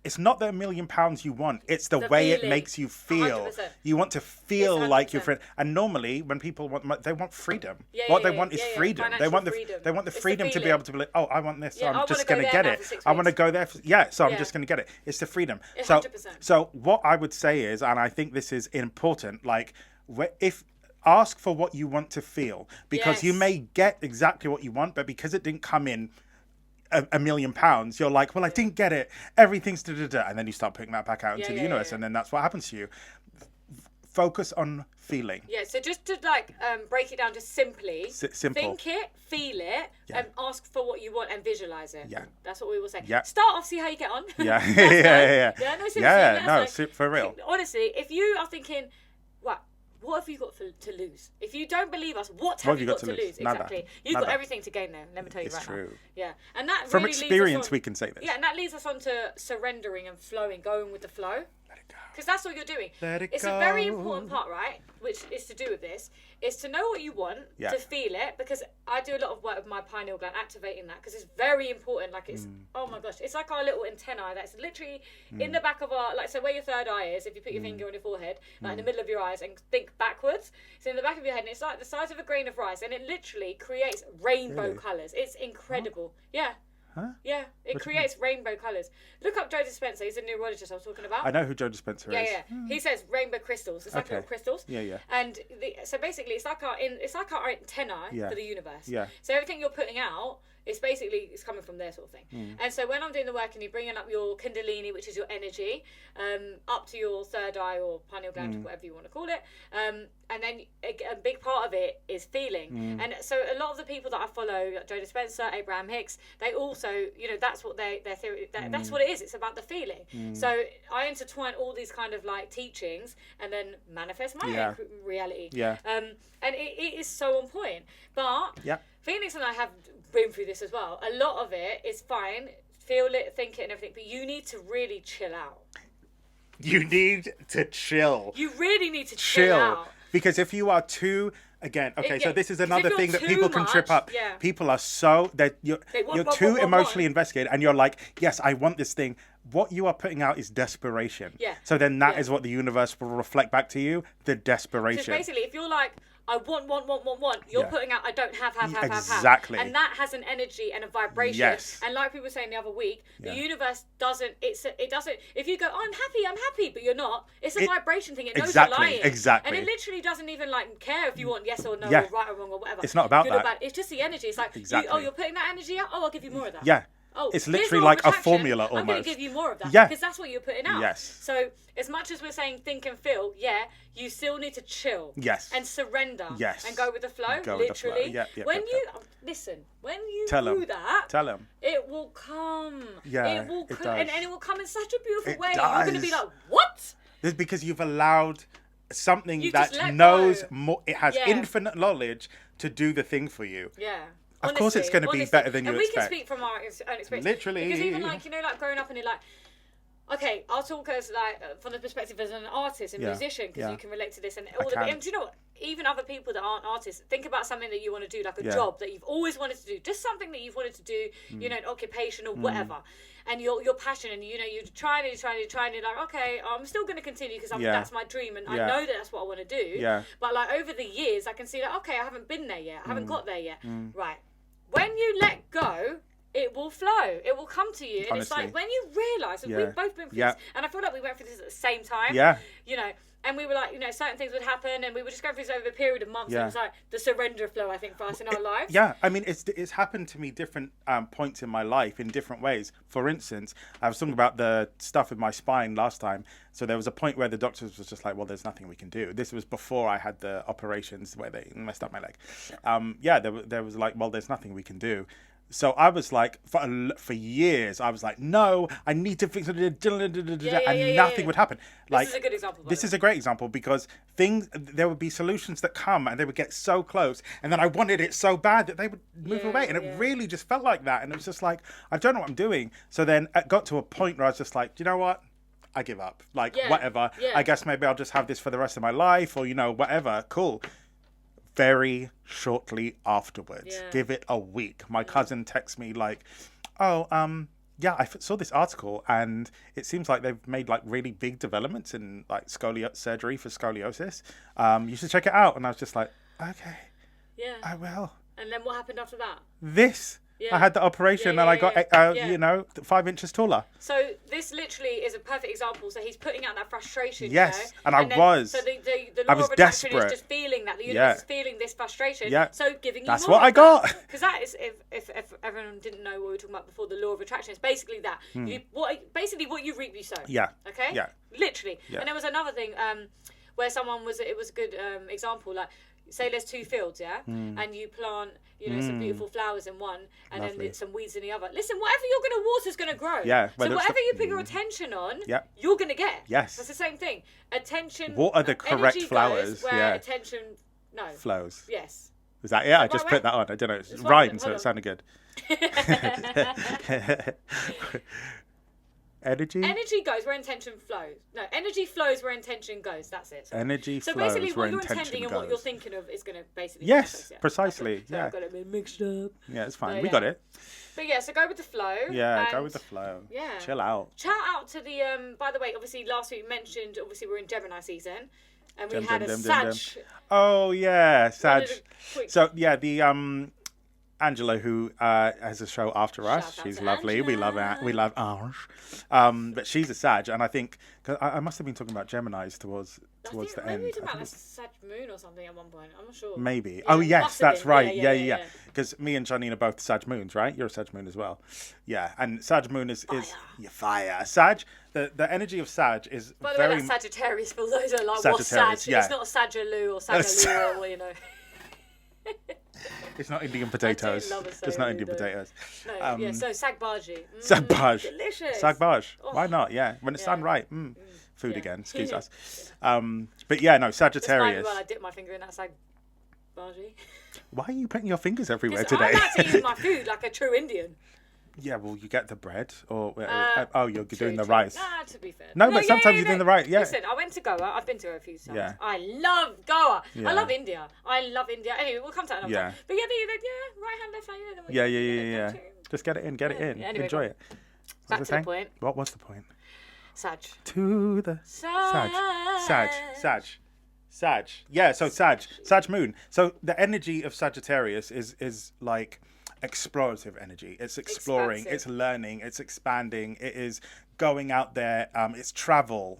it's not the £1 million you want. It's the way it feeling. makes you feel. 100%. You want to feel It's like your 100%. friend. And normally, when people want, they want freedom. Yeah, What yeah, they want is yeah. freedom. They Financial want the freedom. they want the It's the freedom to be feeling. able to be like, oh, I want this, so Yeah, I I'm wanna just go going to there get now it. for 6 I want to weeks. go there. So I'm Yeah. just going to get it. It's the freedom. It's So 100%. so what I would say is, and I think this is important, like if ask for what you want to feel, because you Yes. may get exactly what you want, but because it didn't come in £1 million, you're like, well, I didn't get it. Everything's da-da-da. And then you start putting that back out into the universe, and then that's what happens to you. Focus on feeling. Yeah, so just to like break it down just simply, Simple. think it, feel it, and ask for what you want and visualize it. Yeah. That's what we will say. Yeah. Start off, see how you get on. Yeah. That's Yeah, fine. yeah. Yeah, no, seriously, Yeah, let us no, know. for real. Honestly, if you are thinking, what have you got to lose? If you don't believe us, what have you got to lose? Nada. Exactly. You've Nada. got everything to gain there. Let me tell you It's right true. now. Yeah. And that From really leads us experience, on- we can say this. Yeah, and that leads us on to surrendering and flowing, going with the flow. Let it go. Because that's what you're doing. Let it It's go. a very important part, right? Which is to do with this, is to know what you want, Yeah. to feel it. Because I do a lot of work with my pineal gland, activating that, because it's very important. Like it's, oh my gosh, it's like our little antennae that's literally in the back of our, like, so where your third eye is, if you put your finger on your forehead, like in the middle of your eyes, and think backwards, it's in the back of your head, and it's like the size of a grain of rice, and it literally creates rainbow Really? colours. It's incredible. Yeah. Huh? Yeah, it creates rainbow colours. Look up Joe Dispenza. He's a neurologist I was talking about. I know who Joe Dispenza Yeah, is. yeah. He says rainbow crystals. It's like Okay. little crystals. Yeah, yeah. And so basically, it's like our antennae Yeah. for the universe. Yeah. So everything you're putting out is basically it's coming from there, sort of thing. And so when I'm doing the work and you're bringing up your kundalini, which is your energy, up to your third eye or pineal gland, whatever you want to call it, and then a big part of it is feeling. And so a lot of the people that I follow, like Joe Dispenza, Abraham Hicks, they also, that's what their theory. That's what it is. It's about the feeling. So I intertwine all these kind of like teachings and then manifest my Yeah. own reality. Yeah. And it is so on point. But Yeah. Phoenix and I have been through this as well. A lot of it is fine, feel it, think it, and everything. But you need to really chill out. You need to chill. You really need to chill out. Because if you are too, again, okay, so yeah, this is 'cause if another you're thing that too people can trip much, up. yeah. People are so that you're want, too want, emotionally want. investigated, and you're like, yes, I want this thing. What you are putting out is desperation. Yeah. So then that Yeah. is what the universe will reflect back to you, the Because desperation. basically, if you're like, I want, you're Yeah. putting out, I don't have. Exactly. And that has an energy and a vibration. Yes. And like we were saying the other week, Yeah. the universe doesn't, it doesn't, if you go, oh, I'm happy, but you're not, it's a vibration thing. It knows Exactly, you're lying. exactly. And it literally doesn't even like care if you want yes or no Yeah. or right or wrong or whatever. It's not about Good or that. bad. It's just the energy. It's like, Exactly. you're putting that energy out? Oh, I'll give you more of that. Yeah. Oh, It's here's literally law of like a attraction. formula I'm going almost. to give you more of that. Yeah. Because that's what you're putting out. Yes. So as much as we're saying think and feel, yeah, you still need to chill. Yes. And surrender. Yes. And go with the flow. Go with the flow. Literally. Yep, yep, when yep, you listen, when you Tell do 'em. that, Tell them. it will come. Yeah, It will it come, does. and it will come in such a beautiful It way. You're going to be does. like, what? It's because you've allowed something You that just let knows go. more. It has Yeah. infinite knowledge to do the thing for you. Yeah. Of course it's gonna be honestly. better than you and we expect. can speak from our own experience. Literally. Because even like, like growing up and you're like, okay, I'll talk as like from the perspective as an artist and Yeah, musician because yeah. you can relate to this and all the. can. And do you know what? Even other people that aren't artists, think about something that you want to do, like a Yeah. job that you've always wanted to do, just something that you've wanted to do, an occupation or whatever, and you're passionate and you're trying and you're like, okay, I'm still going to continue because Yeah. that's my dream and I Yeah. know that that's what I want to do. Yeah. But like over the years, I can see that okay, I haven't been there yet, I haven't got there yet. Right. When you let go, it will flow. It will come to you. And it's Honestly. like when you realise, and Yeah. we've both been through Yeah. this, and I feel like we went through this at the same time. Yeah. And we were like, certain things would happen, and we were just going through this over a period of months. Yeah. And it was like the surrender flow, I think, for us in our lives. Yeah, I mean, it's happened to me different points in my life in different ways. For instance, I was talking about the stuff with my spine last time. So there was a point where the doctors was just like, well, there's nothing we can do. This was before I had the operations where they messed up my leg. There was like, well, there's nothing we can do. So I was like, for years, I was like, no, I need to fix it, and nothing would happen. Like, This is a good example. This is a great example because there would be solutions that come and they would get so close, and then I wanted it so bad that they would move away, and it really just felt like that, and it was just like, I don't know what I'm doing. So then it got to a point where I was just like, you know what? I give up. Like, whatever. Yeah. I guess maybe I'll just have this for the rest of my life, or whatever. Cool. Very shortly afterwards, give it a week, my cousin texts me like, oh, yeah, saw this article, and it seems like they've made like really big developments in like surgery for scoliosis. You should check it out. And I was just like, okay, Yeah. I will. And then what happened after that? This. Yeah. I had the operation, Yeah, and I yeah, got, yeah. you know, 5 inches taller. So this literally is a perfect example. So he's putting out that frustration. Yes, you know? and I then, was. So the I law was of attraction desperate. is just feeling that. The universe Yeah. is feeling this frustration. Yeah. So giving you That's more what I of got. Because that is, if everyone didn't know what we were talking about before, the law of attraction is basically that. Basically what you reap, you sow. Yeah. Okay? Yeah. Literally. Yeah. And there was another thing where it was a good example, like, say there's 2 fields, yeah? And you plant, you know, some beautiful flowers in one, and Lovely. then some weeds in the other. Listen, whatever you're going to water is going to grow. Yeah, So whether it's whatever the- you put your attention on, Yep. you're going to get. Yes. That's the same thing. Attention. What are the correct energy flowers? Goes where Yeah. attention. No. Flows. Yes. Is that it? I right just way? put that on. I don't know. It It's rhymed, right, so hold it on. sounded good. Energy? Energy goes where intention flows. No, energy flows where intention goes. That's it. Sorry. Energy So flows basically, where what you're intention intending goes. and what you're thinking of is going to basically. Yes, manifest, yeah. precisely, That's it. So yeah. I've got it a bit mixed up. Yeah, it's fine. But We yeah. got it. But yeah, so go with the flow. Yeah, go and with the flow. Yeah. Chill out. Shout out to the by the way, obviously last week we mentioned we're in Gemini season, and we Dim, had dim, a dim, dim, Sag. dim. Oh yeah, Sag. Wanted a quick- So yeah, the Angela, who has a show after us, Shout out she's to lovely. Angela. We love Ange. But she's a Sag, and I think cause I must have been talking about Geminis towards I the think end. maybe we I talked about think the Sag moon or something at one point. I'm not sure. maybe. Yeah, Oh it yes, must have that's been. right. Yeah. Yeah. Because me and Janine are both Sag moons, right? You're a Sag moon as well. Yeah, and Sag moon is your fire. Sag. The energy of Sag is By the very. way, that's Sagittarius for those that are like, what's Sagittarius, Sag? yeah. It's not Sagaloo or Sagaloo or, you know. It's not Indian potatoes. love a It's not Sagaloo, Indian though. potatoes. No, so Sag Bhaji. Sag Baj. Delicious. Sag Baj. Oh. Why not? Yeah. When it's Yeah. done right. Food Yeah. again. Excuse us. But yeah, no, It's fine Sagittarius. while I dip my finger in that Sag Bhaji. Why are you putting your fingers everywhere Because I today? like to eat my food like a true Indian. Yeah, well, you get the bread, or you're True, doing the true. rice. Nah, to be fair. No, but sometimes you're doing the right. Yeah. Listen, I went to Goa. I've been to Goa a few times. Yeah. I love Goa. Yeah. I love India. Anyway, we'll come to that another Yeah. time. But yeah, right hand, left hand. Yeah. Just get it in. Get it in. Yeah, anyway, Enjoy go it. Back Was to I the point. What was the point? Sag. To the Sag. Sag. Yeah, so Sag moon. So the energy of Sagittarius is like explorative energy. It's exploring, Expansive. it's learning, it's expanding, it is going out there, it's travel,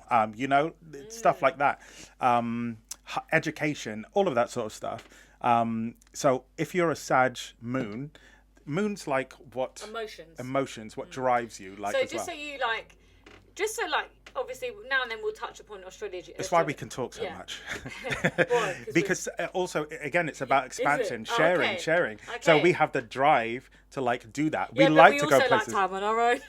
stuff like that. Education, all of that sort of stuff. So if you're a Sag moon's like what Emotions. what drives you like So as well. Obviously now and then we'll touch upon astrology. That's why we can talk so Yeah. much. Why? 'Cause Because also, again, it's about expansion, Oh, sharing. okay. So Okay. we have the drive to like do that. Yeah, we but like we to also go places. like time on our own.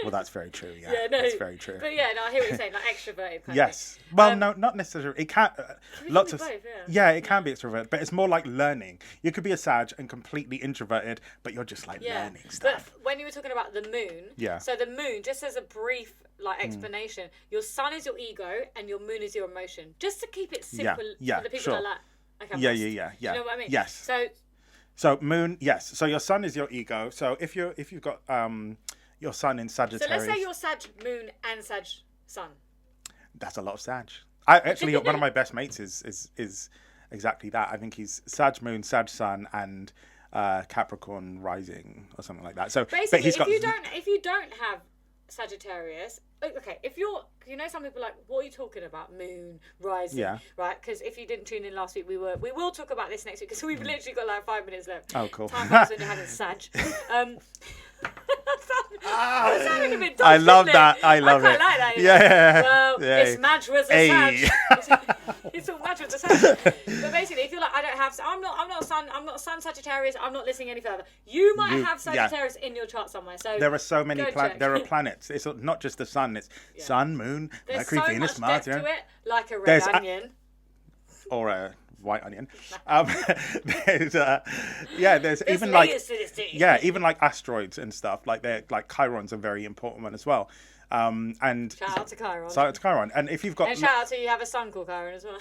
Well, that's very true. Yeah, Yeah, no, that's very true. But yeah, no, I hear what you're saying, like extroverted. Kind Yes. Of thing. Well, no, not necessarily. It can. be Lots of. both, yeah. Yeah, it can be extroverted, but it's more like learning. You could be a Sag and completely introverted, but you're just like learning stuff. But when you were talking about the moon, Yeah. So the moon, just as a brief explanation, your sun is your ego and your moon is your emotion. Just to keep it simple yeah, for the people sure. that are like, okay, I'm Yeah, lost. yeah. Do you know what I mean? Yes. So So moon, yes. So your sun is your ego. So if you've got your sun in Sagittarius, let's say you're Sag moon and Sag sun. that's a lot of Sag. I actually one of my best mates is exactly that. I think he's Sag moon, Sag sun, and Capricorn rising or something like that. So Basically, but he's got if you don't have Sagittarius, okay, if you're, some people are like, what are you talking about? Moon, rising, Yeah. right? Because if you didn't tune in last week, we will talk about this next week because we've literally got like 5 minutes left. Oh, cool. Time flies when you're having Sag. That sounded a bit dodgy, I love didn't that. it? I love quite it. like that. Yeah. Well, Yeah. it's Madge was a Hey. Sag. It's all Madge was a Sag. But basically, if you're like, I don't have, I'm not a sun Sagittarius. I'm not listening any further. You might have Sagittarius in your chart somewhere. So there are so many go planets. check. There are planets. It's not just the sun. It's Sun, Moon, There's Mercury, so Venus, much Mars, depth to it, like a red There's onion. or a white onion. There's even like layers to this thing. even like asteroids and stuff. Like Chirons are a very important one as well. And Shout out to Chiron. shout out to Chiron. And if you've got And shout out to you have a son called Chiron as well.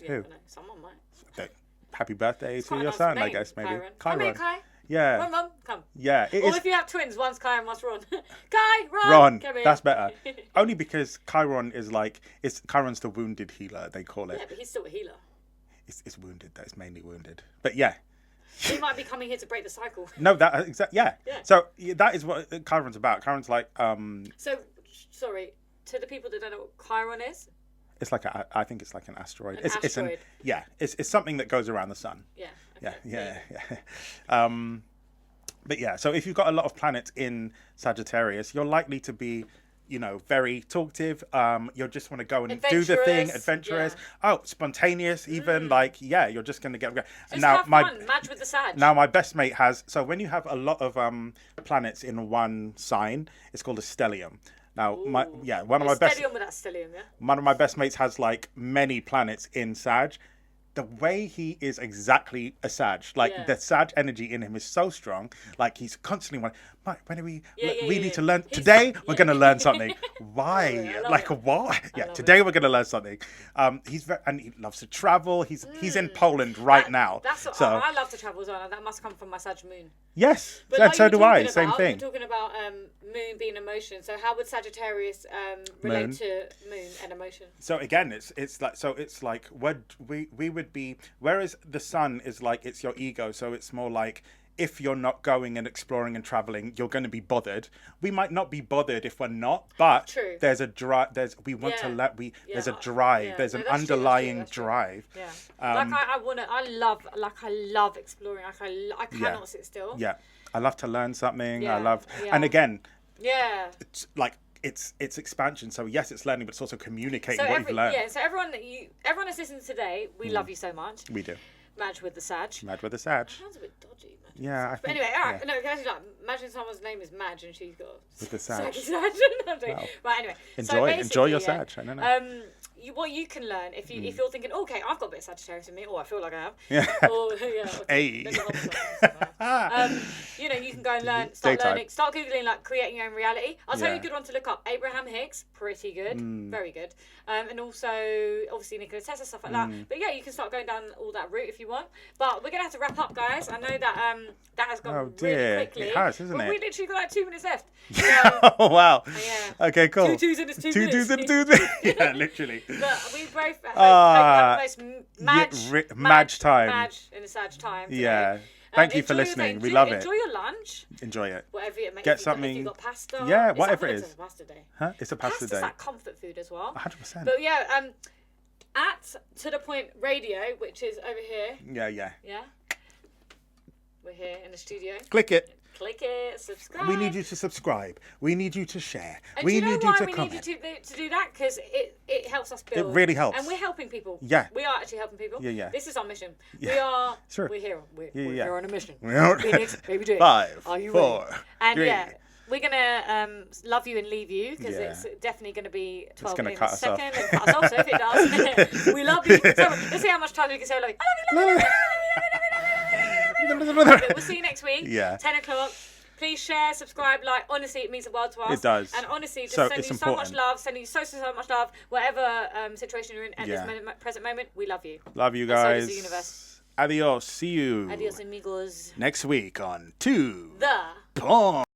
You Who? never know. Someone might. happy birthday to Quite a your nice son, I name, guess maybe. Chiron. Come here, Kai. Yeah. Run, Mum, come. Yeah, it Or is. if you have twins, one's Kai and one's Ron. Kai, Ron, Ron, come here. that's better. Only because Chiron is like, Chiron's the wounded healer, they call it. Yeah, but he's still a healer. It's wounded, though. It's mainly wounded. But yeah. He might be coming here to break the cycle. No, that, exactly, yeah. Yeah. So that is what Chiron's about. Chiron's like, So, sorry, to the people that don't know what Chiron is. it's like, I think it's like an asteroid. An asteroid. It's something that goes around the sun. Yeah. Yeah, Okay. yeah. But yeah, so if you've got a lot of planets in Sagittarius, you're likely to be, very talkative. You just want to go and do the thing, adventurous. Yeah. Oh, spontaneous, even you're just going to get. Just have fun, match with the Sag. Now, my best mate has. So when you have a lot of planets in one sign, it's called a stellium. Now, one of my best. Stellium with that stellium, yeah. One of my best mates has like many planets in Sag. The way he is exactly a Sag, the Sag energy in him is so strong. Like he's constantly like, Mike, when are we? We need to learn today. We're going to learn something. Why? What? Yeah, today we're going to learn something. And he loves to travel. He's in Poland right now. I love to travel as well. That must come from my Sag moon. Yes, But and so do I. Same thing. You're talking about moon being emotion. So how would Sagittarius relate to moon and emotion? So again, it's like what we would be. Whereas the sun is like it's your ego. So it's more like if you're not going and exploring and traveling, you're going to be bothered. We might not be bothered if we're not, but True. there's a drive. There's a drive. Yeah. There's an That's true, underlying that's true. drive. Yeah. I love exploring. I cannot sit still. Yeah, I love to learn something. Yeah, I love, yeah. and again, Yeah. it's expansion. So yes, it's learning, but it's also communicating So what you've learned. so everyone that's listening today, we love you so much. We do. Match with the Sag. Mad with the Sag. Sounds a bit dodgy. Yeah, I But think. anyway, all right. yeah. No, guys, imagine someone's name is Madge and she's got With the Sag. Sag. Wow. Right. Anyway, Enjoy your yeah, Sag. I don't know. what you can learn if you're thinking, okay, I've got a bit of Sagittarius in me, or I feel like I have. Yeah. Or Hey. you can go and learn, start Daytime. learning, start googling like creating your own reality. I'll tell you Yeah. a good one to look up. Abraham Hicks, pretty good, very good. And also obviously Nikola Tesla, stuff like that. But yeah, you can start going down all that route if you want. But we're gonna have to wrap up, guys. I know that that has gone Oh, dear. really quickly. It has, hasn't but it? we literally got like 2 minutes left. So, Oh wow. yeah. Okay, cool. 2 twos in 2 Two minutes. twos and 2 minutes. Yeah, literally. But we both hope Ah, you have the most Madge time. Madge in a Sag time. today. Yeah. Thank you for enjoy your listening. day. We love it. Enjoy your lunch, Enjoy it. whatever it makes. Get If something- you got pasta. Yeah, It's whatever like, it is. It's a pasta day. Huh? It's a pasta Pasta's day. like comfort food as well. 100%. But yeah, at To The Point Radio, which is over here. Yeah. Yeah. We're here in the studio. Click it. Click it, subscribe. We need you to subscribe. We need you to share. And We do you know need you why to we comment. need you to do that? Because it helps us build. It really helps. And we're helping people. Yeah. We are actually helping people. Yeah. This is our mission. Yeah. Sure. We're here. We're Yeah. here on a mission. We're on- Phoenix, baby do it. 5, Are you 4, ready? And 3. yeah, we're gonna love you and leave you because Yeah. it's definitely gonna be 12 gonna in a cut us off. second and cut us off. So if it does, we love you. So let's see how much time we can say I love you. I love you. We'll see you next week. Yeah. 10 o'clock. Please share, subscribe, like. Honestly, it means the world to us. It does. And honestly, just So sending it's you so much important. love, sending you so much love. Whatever situation you're in at Yeah. this present moment, we love you. Love you And so guys. does the universe. Adios. See you Adios, amigos. next week on 2 The Point.